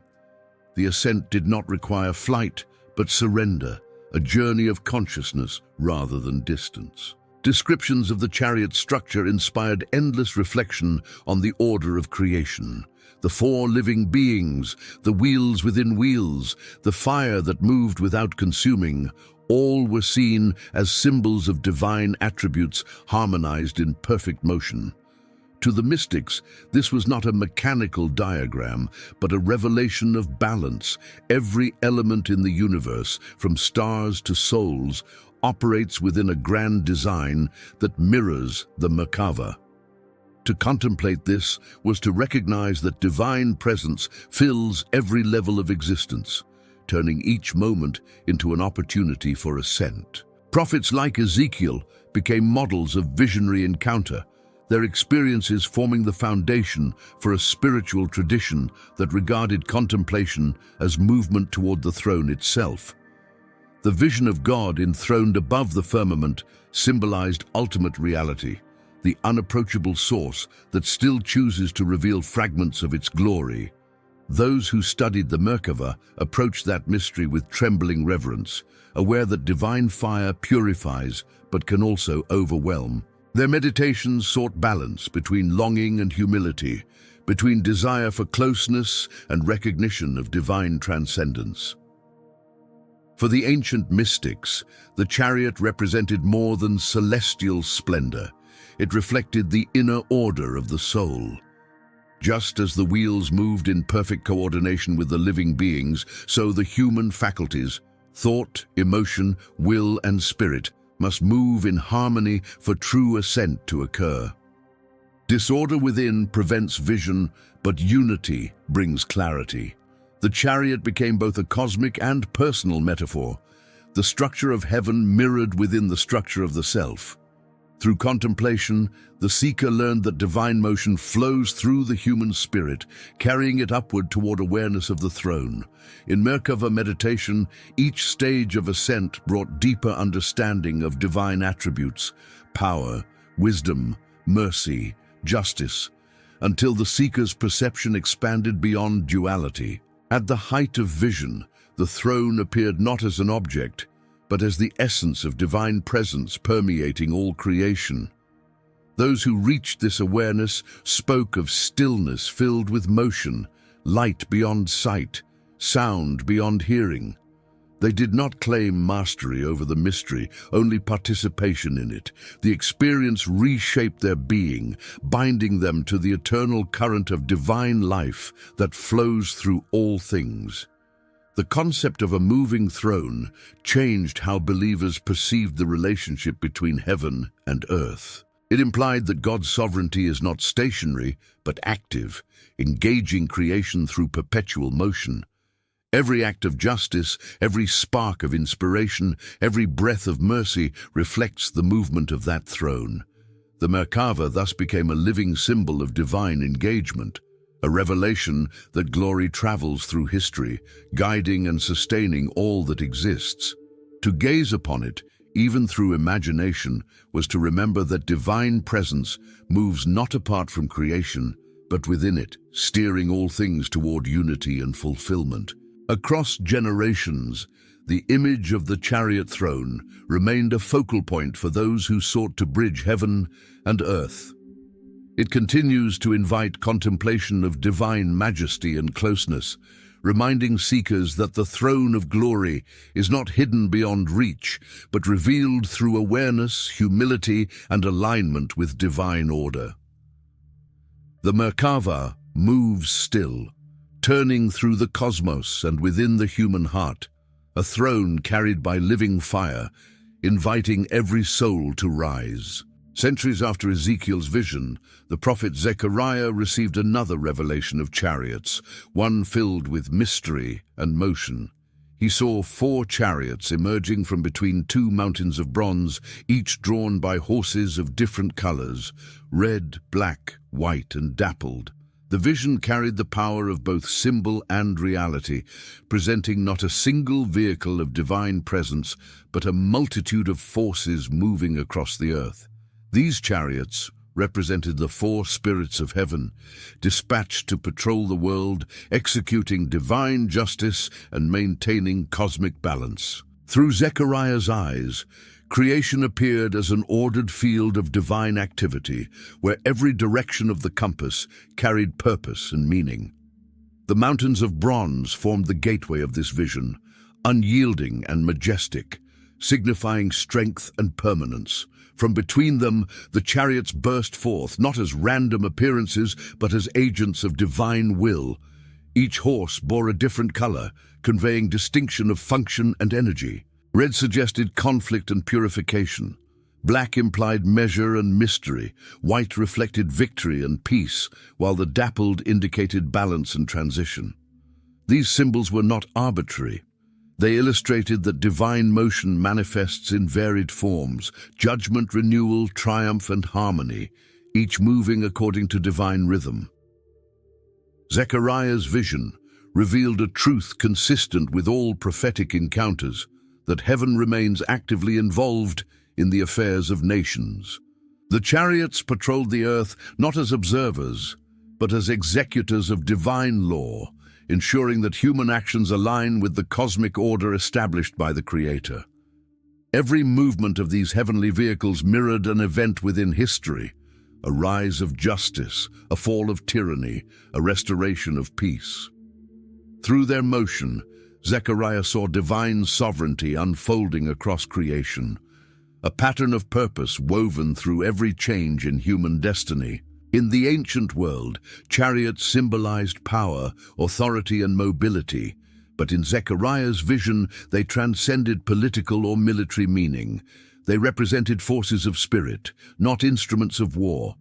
[SPEAKER 1] The ascent did not require flight, but surrender, a journey of consciousness rather than distance. Descriptions of the chariot structure inspired endless reflection on the order of creation. The four living beings, the wheels within wheels, the fire that moved without consuming, all were seen as symbols of divine attributes harmonized in perfect motion. To the mystics, this was not a mechanical diagram, but a revelation of balance. Every element in the universe, from stars to souls, operates within a grand design that mirrors the Merkava. To contemplate this was to recognize that divine presence fills every level of existence, turning each moment into an opportunity for ascent. Prophets like Ezekiel became models of visionary encounter, their experiences forming the foundation for a spiritual tradition that regarded contemplation as movement toward the throne itself. The vision of God enthroned above the firmament symbolized ultimate reality, the unapproachable source that still chooses to reveal fragments of its glory. Those who studied the Merkava approached that mystery with trembling reverence, aware that divine fire purifies but can also overwhelm. Their meditations sought balance between longing and humility, between desire for closeness and recognition of divine transcendence. For the ancient mystics, the chariot represented more than celestial splendor. It reflected the inner order of the soul. Just as the wheels moved in perfect coordination with the living beings, so the human faculties, thought, emotion, will, and spirit, must move in harmony for true ascent to occur. Disorder within prevents vision, but unity brings clarity. The chariot became both a cosmic and personal metaphor. The structure of heaven mirrored within the structure of the self. Through contemplation, the seeker learned that divine motion flows through the human spirit, carrying it upward toward awareness of the throne. In Merkava meditation, each stage of ascent brought deeper understanding of divine attributes, power, wisdom, mercy, justice, until the seeker's perception expanded beyond duality. At the height of vision, the throne appeared not as an object, but as the essence of divine presence permeating all creation. Those who reached this awareness spoke of stillness filled with motion, light beyond sight, sound beyond hearing. They did not claim mastery over the mystery, only participation in it. The experience reshaped their being, binding them to the eternal current of divine life that flows through all things. The concept of a moving throne changed how believers perceived the relationship between heaven and earth. It implied that God's sovereignty is not stationary, but active, engaging creation through perpetual motion. Every act of justice, every spark of inspiration, every breath of mercy reflects the movement of that throne. The Merkava thus became a living symbol of divine engagement, a revelation that glory travels through history, guiding and sustaining all that exists. To gaze upon it, even through imagination, was to remember that divine presence moves not apart from creation, but within it, steering all things toward unity and fulfillment. Across generations, the image of the chariot throne remained a focal point for those who sought to bridge heaven and earth. It continues to invite contemplation of divine majesty and closeness, reminding seekers that the throne of glory is not hidden beyond reach, but revealed through awareness, humility, and alignment with divine order. The Merkava moves still, turning through the cosmos and within the human heart, a throne carried by living fire, inviting every soul to rise. Centuries after Ezekiel's vision, the prophet Zechariah received another revelation of chariots, one filled with mystery and motion. He saw 4 chariots emerging from between 2 mountains of bronze, each drawn by horses of different colors, red, black, white, and dappled. The vision carried the power of both symbol and reality, presenting not a single vehicle of divine presence, but a multitude of forces moving across the earth. These chariots represented the four spirits of heaven, dispatched to patrol the world, executing divine justice and maintaining cosmic balance. Through Zechariah's eyes, creation appeared as an ordered field of divine activity, where every direction of the compass carried purpose and meaning. The mountains of bronze formed the gateway of this vision, unyielding and majestic, signifying strength and permanence. From between them, the chariots burst forth, not as random appearances, but as agents of divine will. Each horse bore a different color, conveying distinction of function and energy. Red suggested conflict and purification. Black implied measure and mystery. White reflected victory and peace, while the dappled indicated balance and transition. These symbols were not arbitrary. They illustrated that divine motion manifests in varied forms: judgment, renewal, triumph, and harmony, each moving according to divine rhythm. Zechariah's vision revealed a truth consistent with all prophetic encounters, that heaven remains actively involved in the affairs of nations. The chariots patrolled the earth not as observers, but as executors of divine law, ensuring that human actions align with the cosmic order established by the Creator. Every movement of these heavenly vehicles mirrored an event within history: a rise of justice, a fall of tyranny, a restoration of peace. Through their motion, Zechariah saw divine sovereignty unfolding across creation, a pattern of purpose woven through every change in human destiny. In the ancient world, chariots symbolized power, authority, and mobility, but in Zechariah's vision, they transcended political or military meaning. They represented forces of spirit, not instruments of war.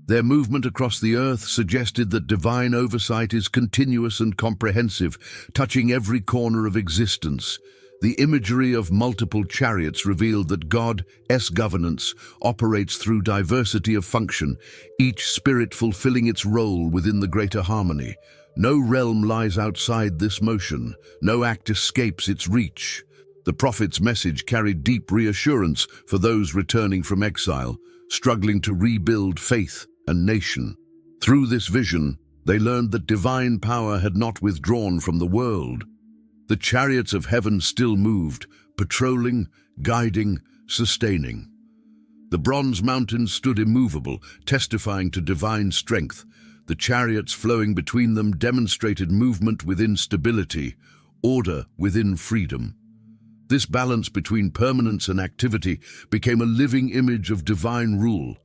[SPEAKER 1] Their movement across the earth suggested that divine oversight is continuous and comprehensive, touching every corner of existence. The imagery of multiple chariots revealed that God's governance operates through diversity of function, each spirit fulfilling its role within the greater harmony. No realm lies outside this motion, no act escapes its reach. The prophet's message carried deep reassurance for those returning from exile, struggling to rebuild faith and nation. Through this vision, they learned that divine power had not withdrawn from the world. The chariots of heaven still moved, patrolling, guiding, sustaining. The bronze mountains stood immovable, testifying to divine strength. The chariots flowing between them demonstrated movement within stability, order within freedom. This balance between permanence and activity became a living image of divine rule,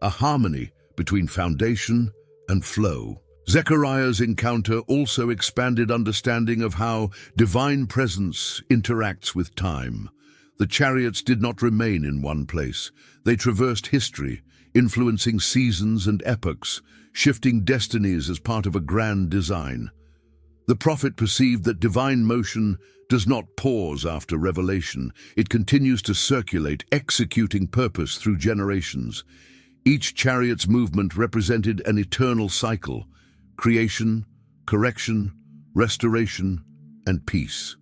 [SPEAKER 1] a harmony between foundation and flow. Zechariah's encounter also expanded understanding of how divine presence interacts with time. The chariots did not remain in one place. They traversed history, influencing seasons and epochs, shifting destinies as part of a grand design. The prophet perceived that divine motion does not pause after revelation. It continues to circulate, executing purpose through generations. Each chariot's movement represented an eternal cycle: creation, correction, restoration, and peace.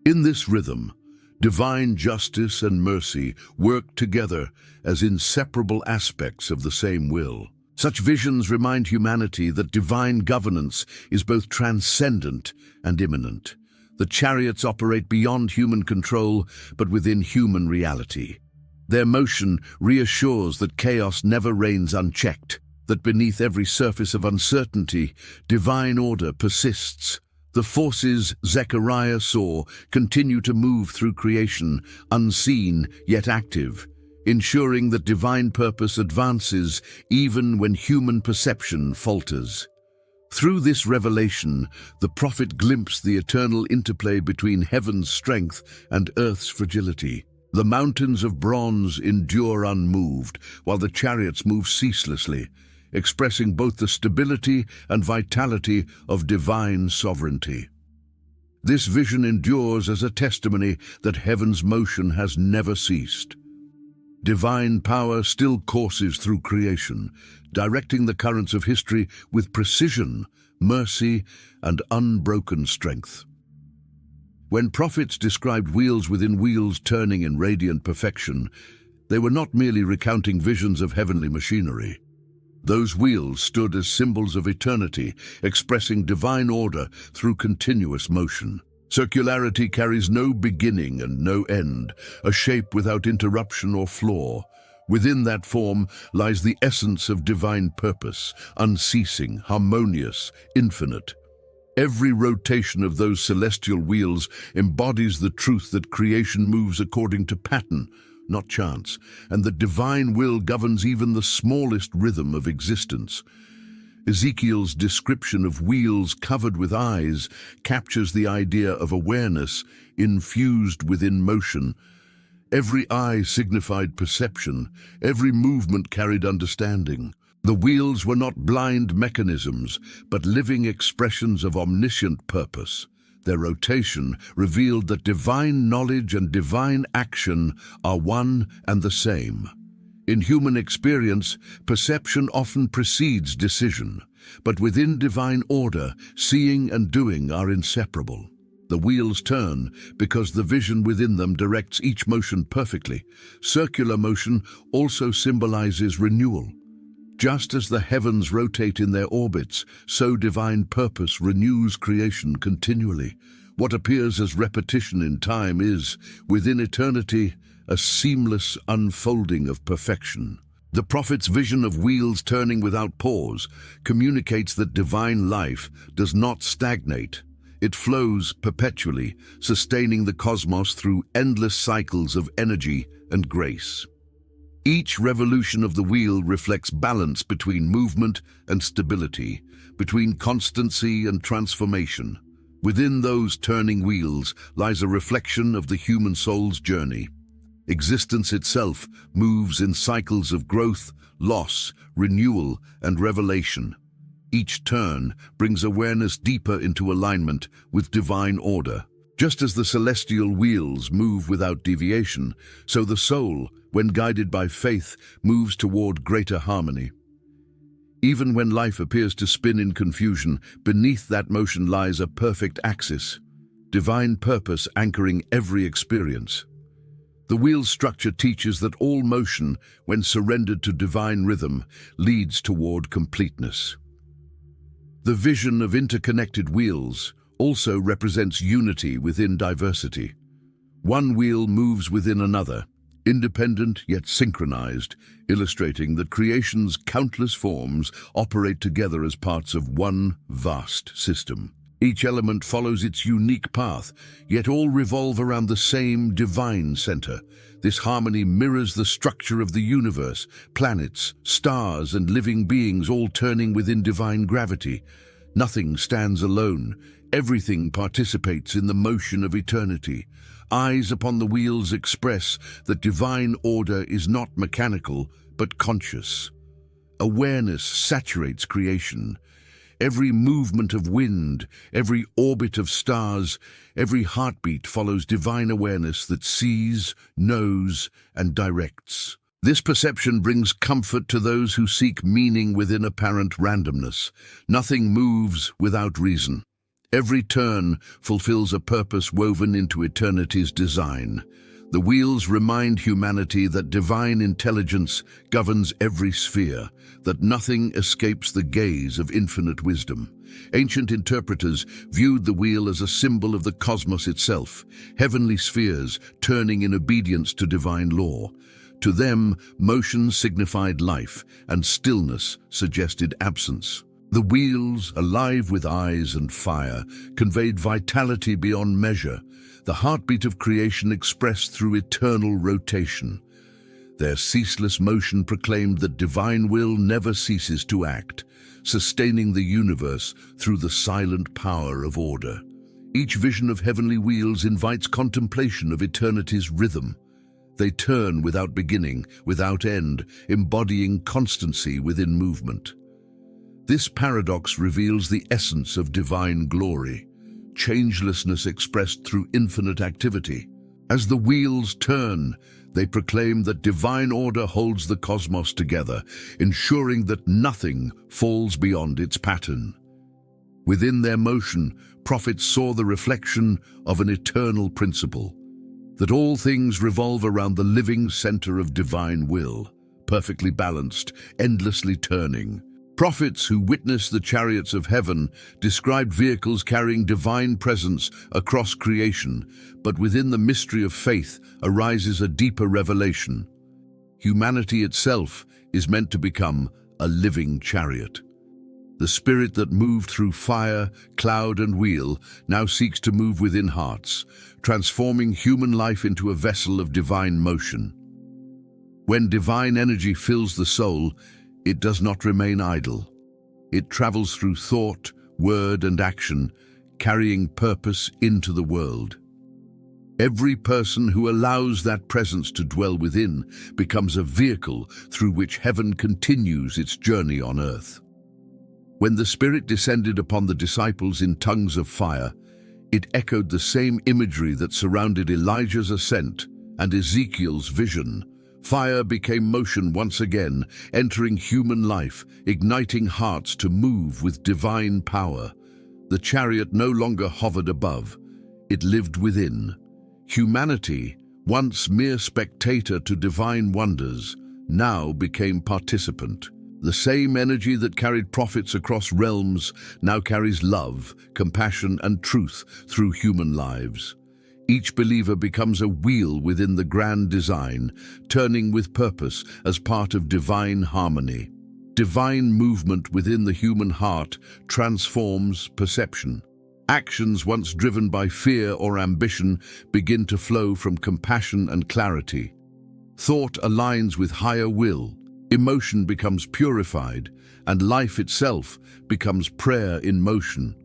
[SPEAKER 1] In this rhythm, divine justice and mercy work together as inseparable aspects of the same will. Such visions remind humanity that divine governance is both transcendent and immanent. The chariots operate beyond human control, but within human reality. Their motion reassures that chaos never reigns unchecked, that beneath every surface of uncertainty, divine order persists. The forces Zechariah saw continue to move through creation, unseen yet active, ensuring that divine purpose advances even when human perception falters. Through this revelation, the prophet glimpsed the eternal interplay between heaven's strength and earth's fragility. The mountains of bronze endure unmoved, while the chariots move ceaselessly, expressing both the stability and vitality of divine sovereignty. This vision endures as a testimony that heaven's motion has never ceased. Divine power still courses through creation, directing the currents of history with precision, mercy, and unbroken strength. When prophets described wheels within wheels turning in radiant perfection, they were not merely recounting visions of heavenly machinery. Those wheels stood as symbols of eternity, expressing divine order through continuous motion. Circularity carries no beginning and no end, a shape without interruption or flaw. Within that form lies the essence of divine purpose, unceasing, harmonious, infinite. Every rotation of those celestial wheels embodies the truth that creation moves according to pattern, not chance, and that divine will governs even the smallest rhythm of existence. Ezekiel's description of wheels covered with eyes captures the idea of awareness infused within motion. Every eye signified perception, every movement carried understanding. The wheels were not blind mechanisms, but living expressions of omniscient purpose. Their rotation revealed that divine knowledge and divine action are one and the same. In human experience, perception often precedes decision, but within divine order, seeing and doing are inseparable. The wheels turn because the vision within them directs each motion perfectly. Circular motion also symbolizes renewal. Just as the heavens rotate in their orbits, so divine purpose renews creation continually. What appears as repetition in time is, within eternity, a seamless unfolding of perfection. The prophet's vision of wheels turning without pause communicates that divine life does not stagnate. It flows perpetually, sustaining the cosmos through endless cycles of energy and grace. Each revolution of the wheel reflects balance between movement and stability, between constancy and transformation. Within those turning wheels lies a reflection of the human soul's journey. Existence itself moves in cycles of growth, loss, renewal, and revelation. Each turn brings awareness deeper into alignment with divine order. Just as the celestial wheels move without deviation, so the soul, when guided by faith, moves toward greater harmony. Even when life appears to spin in confusion, beneath that motion lies a perfect axis, divine purpose anchoring every experience. The wheel's structure teaches that all motion, when surrendered to divine rhythm, leads toward completeness. The vision of interconnected wheels also represents unity within diversity. One wheel moves within another, independent yet synchronized, illustrating that creation's countless forms operate together as parts of one vast system. Each element follows its unique path, yet all revolve around the same divine center. This harmony mirrors the structure of the universe, planets, stars, and living beings all turning within divine gravity. Nothing stands alone. Everything participates in the motion of eternity. Eyes upon the wheels express that divine order is not mechanical, but conscious. Awareness saturates creation. Every movement of wind, every orbit of stars, every heartbeat follows divine awareness that sees, knows, and directs. This perception brings comfort to those who seek meaning within apparent randomness. Nothing moves without reason. Every turn fulfills a purpose woven into eternity's design. The wheels remind humanity that divine intelligence governs every sphere, that nothing escapes the gaze of infinite wisdom. Ancient interpreters viewed the wheel as a symbol of the cosmos itself, heavenly spheres turning in obedience to divine law. To them, motion signified life, and stillness suggested absence. The wheels, alive with eyes and fire, conveyed vitality beyond measure, the heartbeat of creation expressed through eternal rotation. Their ceaseless motion proclaimed that divine will never ceases to act, sustaining the universe through the silent power of order. Each vision of heavenly wheels invites contemplation of eternity's rhythm. They turn without beginning, without end, embodying constancy within movement. This paradox reveals the essence of divine glory, changelessness expressed through infinite activity. As the wheels turn, they proclaim that divine order holds the cosmos together, ensuring that nothing falls beyond its pattern. Within their motion, prophets saw the reflection of an eternal principle, that all things revolve around the living center of divine will, perfectly balanced, endlessly turning. Prophets who witnessed the chariots of heaven described vehicles carrying divine presence across creation, but within the mystery of faith arises a deeper revelation. Humanity itself is meant to become a living chariot. The spirit that moved through fire, cloud, and wheel now seeks to move within hearts, transforming human life into a vessel of divine motion. When divine energy fills the soul, it does not remain idle. It travels through thought, word, and action, carrying purpose into the world. Every person who allows that presence to dwell within becomes a vehicle through which heaven continues its journey on earth. When the Spirit descended upon the disciples in tongues of fire, it echoed the same imagery that surrounded Elijah's ascent and Ezekiel's vision. Fire became motion once again, entering human life, igniting hearts to move with divine power. The chariot no longer hovered above, it lived within. Humanity, once mere spectator to divine wonders, now became participant. The same energy that carried prophets across realms now carries love, compassion, and truth through human lives. Each believer becomes a wheel within the grand design, turning with purpose as part of divine harmony. Divine movement within the human heart transforms perception. Actions once driven by fear or ambition begin to flow from compassion and clarity. Thought aligns with higher will, emotion becomes purified, and life itself becomes prayer in motion.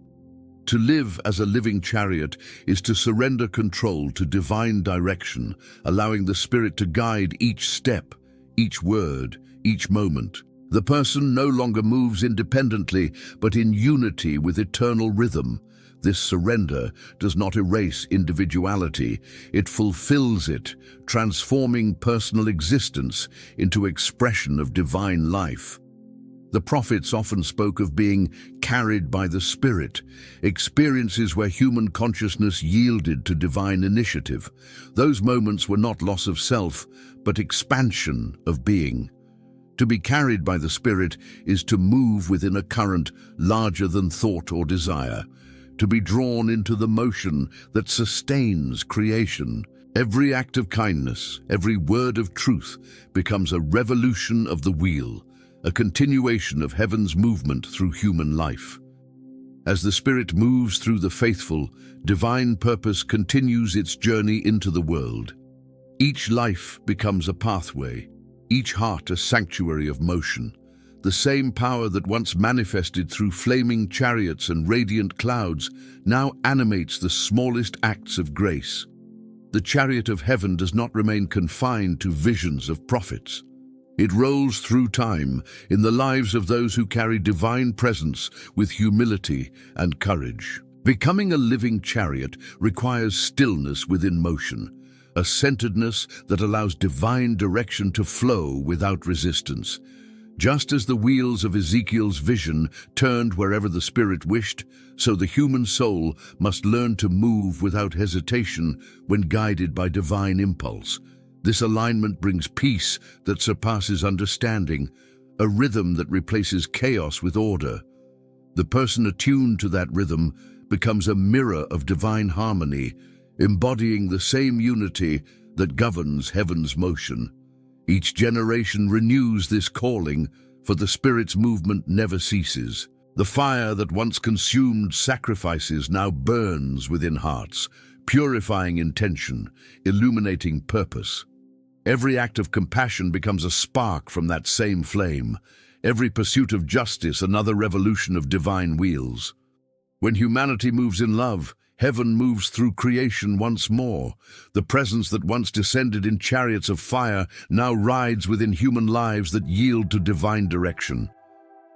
[SPEAKER 1] To live as a living chariot is to surrender control to divine direction, allowing the Spirit to guide each step, each word, each moment. The person no longer moves independently, but in unity with eternal rhythm. This surrender does not erase individuality, it fulfills it, transforming personal existence into expression of divine life. The prophets often spoke of being carried by the Spirit, experiences where human consciousness yielded to divine initiative. Those moments were not loss of self, but expansion of being. To be carried by the Spirit is to move within a current larger than thought or desire, to be drawn into the motion that sustains creation. Every act of kindness, every word of truth becomes a revolution of the wheel, a continuation of heaven's movement through human life. As the Spirit moves through the faithful, divine purpose continues its journey into the world. Each life becomes a pathway, each heart a sanctuary of motion. The same power that once manifested through flaming chariots and radiant clouds now animates the smallest acts of grace. The chariot of heaven does not remain confined to visions of prophets. It rolls through time in the lives of those who carry divine presence with humility and courage. Becoming a living chariot requires stillness within motion, a centeredness that allows divine direction to flow without resistance. Just as the wheels of Ezekiel's vision turned wherever the Spirit wished, so the human soul must learn to move without hesitation when guided by divine impulse. This alignment brings peace that surpasses understanding, a rhythm that replaces chaos with order. The person attuned to that rhythm becomes a mirror of divine harmony, embodying the same unity that governs heaven's motion. Each generation renews this calling, for the Spirit's movement never ceases. The fire that once consumed sacrifices now burns within hearts, purifying intention, illuminating purpose. Every act of compassion becomes a spark from that same flame. Every pursuit of justice another revolution of divine wheels. When humanity moves in love, heaven moves through creation once more. The presence that once descended in chariots of fire now rides within human lives that yield to divine direction.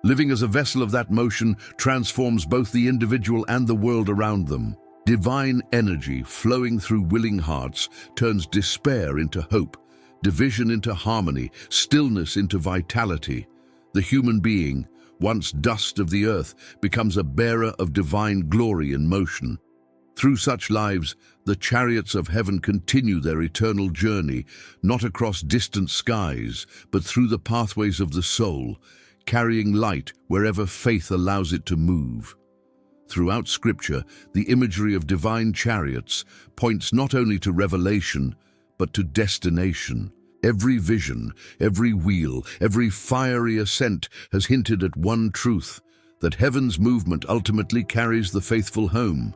[SPEAKER 1] Living as a vessel of that motion transforms both the individual and the world around them. Divine energy flowing through willing hearts turns despair into hope, division into harmony, stillness into vitality. The human being, once dust of the earth, becomes a bearer of divine glory in motion. Through such lives, the chariots of heaven continue their eternal journey, not across distant skies, but through the pathways of the soul, carrying light wherever faith allows it to move. Throughout Scripture, the imagery of divine chariots points not only to revelation, but to destination. Every vision, every wheel, every fiery ascent has hinted at one truth, that heaven's movement ultimately carries the faithful home.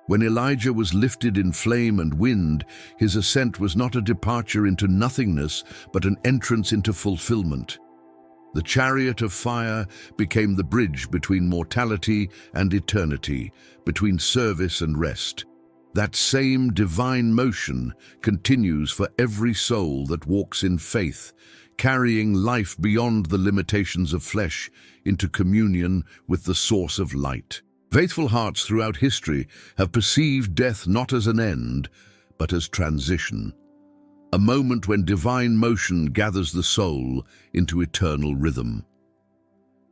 [SPEAKER 1] When Elijah was lifted in flame and wind, his ascent was not a departure into nothingness, but an entrance into fulfillment. The chariot of fire became the bridge between mortality and eternity, between service and rest. That same divine motion continues for every soul that walks in faith, carrying life beyond the limitations of flesh into communion with the source of light. Faithful hearts throughout history have perceived death not as an end, but as transition, a moment when divine motion gathers the soul into eternal rhythm.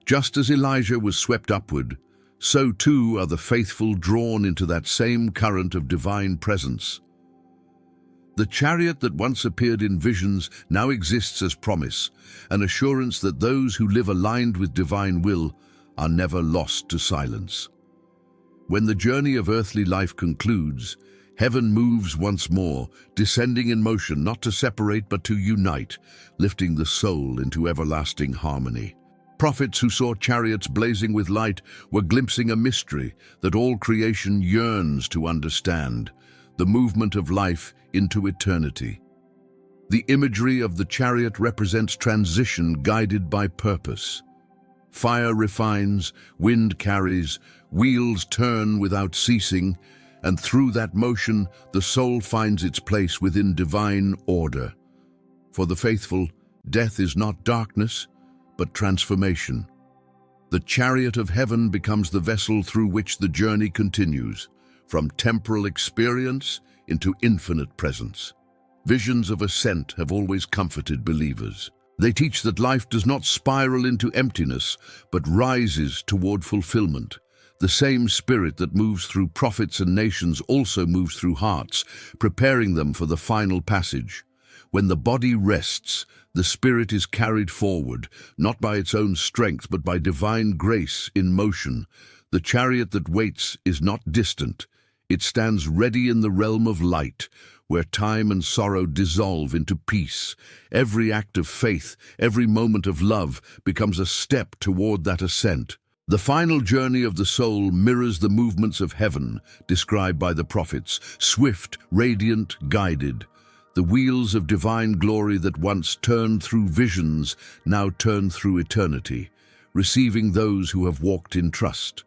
[SPEAKER 1] Just as Elijah was swept upward, so too are the faithful drawn into that same current of divine presence. The chariot that once appeared in visions now exists as promise, an assurance that those who live aligned with divine will are never lost to silence. When the journey of earthly life concludes, heaven moves once more, descending in motion not to separate but to unite, lifting the soul into everlasting harmony. Prophets who saw chariots blazing with light were glimpsing a mystery that all creation yearns to understand, the movement of life into eternity. The imagery of the chariot represents transition guided by purpose. Fire refines, wind carries, wheels turn without ceasing, and through that motion the soul finds its place within divine order. For the faithful, death is not darkness, but transformation. The chariot of heaven becomes the vessel through which the journey continues, from temporal experience into infinite presence. Visions of ascent have always comforted believers. They teach that life does not spiral into emptiness, but rises toward fulfillment. The same spirit that moves through prophets and nations also moves through hearts, preparing them for the final passage. When the body rests, the spirit is carried forward, not by its own strength, but by divine grace in motion. The chariot that waits is not distant. It stands ready in the realm of light, where time and sorrow dissolve into peace. Every act of faith, every moment of love becomes a step toward that ascent. The final journey of the soul mirrors the movements of heaven, described by the prophets, swift, radiant, guided. The wheels of divine glory that once turned through visions now turn through eternity, receiving those who have walked in trust.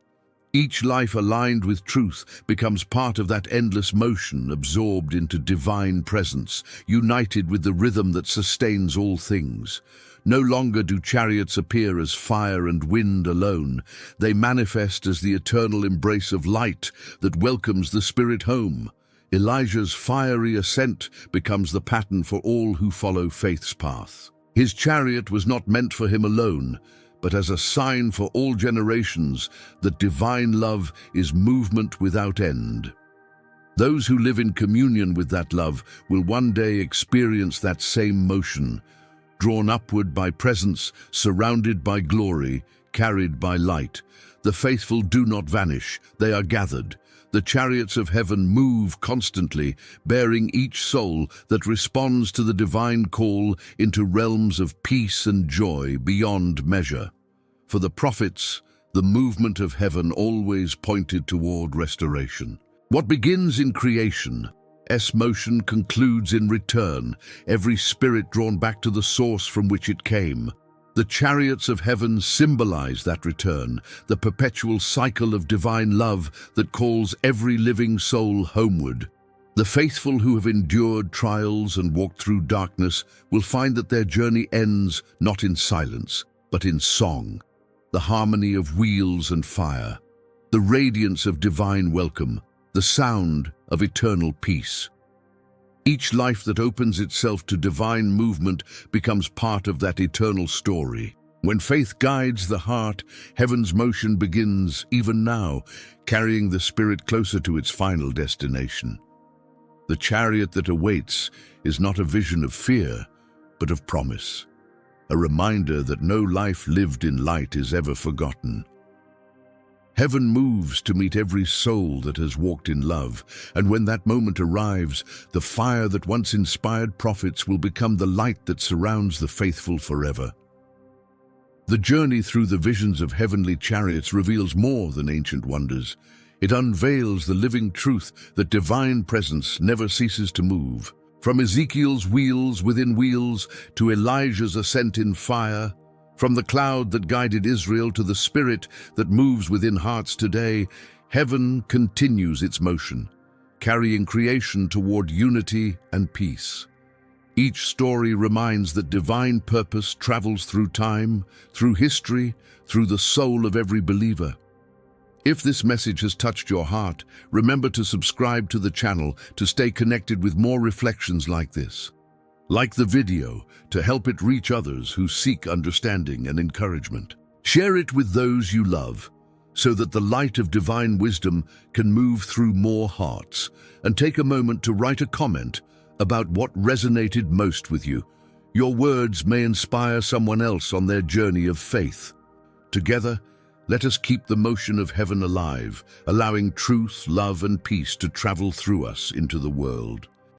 [SPEAKER 1] Each life aligned with truth becomes part of that endless motion, absorbed into divine presence, united with the rhythm that sustains all things. No longer do chariots appear as fire and wind alone. They manifest as the eternal embrace of light that welcomes the spirit home. Elijah's fiery ascent becomes the pattern for all who follow faith's path. His chariot was not meant for him alone, but as a sign for all generations that divine love is movement without end. Those who live in communion with that love will one day experience that same motion, drawn upward by presence, surrounded by glory, carried by light. The faithful do not vanish, they are gathered. The chariots of heaven move constantly, bearing each soul that responds to the divine call into realms of peace and joy beyond measure. For the prophets, the movement of heaven always pointed toward restoration. What begins in creation, motion concludes in return, every spirit drawn back to the source from which it came. The chariots of heaven symbolize that return, the perpetual cycle of divine love that calls every living soul homeward. The faithful who have endured trials and walked through darkness will find that their journey ends not in silence, but in song, the harmony of wheels and fire, the radiance of divine welcome, the sound of eternal peace. Each life that opens itself to divine movement becomes part of that eternal story. When faith guides the heart, heaven's motion begins, even now, carrying the spirit closer to its final destination. The chariot that awaits is not a vision of fear, but of promise, a reminder that no life lived in light is ever forgotten. Heaven moves to meet every soul that has walked in love, and when that moment arrives, the fire that once inspired prophets will become the light that surrounds the faithful forever. The journey through the visions of heavenly chariots reveals more than ancient wonders. It unveils the living truth that divine presence never ceases to move. From Ezekiel's wheels within wheels to Elijah's ascent in fire, from the cloud that guided Israel to the spirit that moves within hearts today, heaven continues its motion, carrying creation toward unity and peace. Each story reminds that divine purpose travels through time, through history, through the soul of every believer. If this message has touched your heart, remember to subscribe to the channel to stay connected with more reflections like this. Like the video to help it reach others who seek understanding and encouragement. Share it with those you love so that the light of divine wisdom can move through more hearts. And take a moment to write a comment about what resonated most with you. Your words may inspire someone else on their journey of faith. Together, let us keep the motion of heaven alive, allowing truth, love, and peace to travel through us into the world.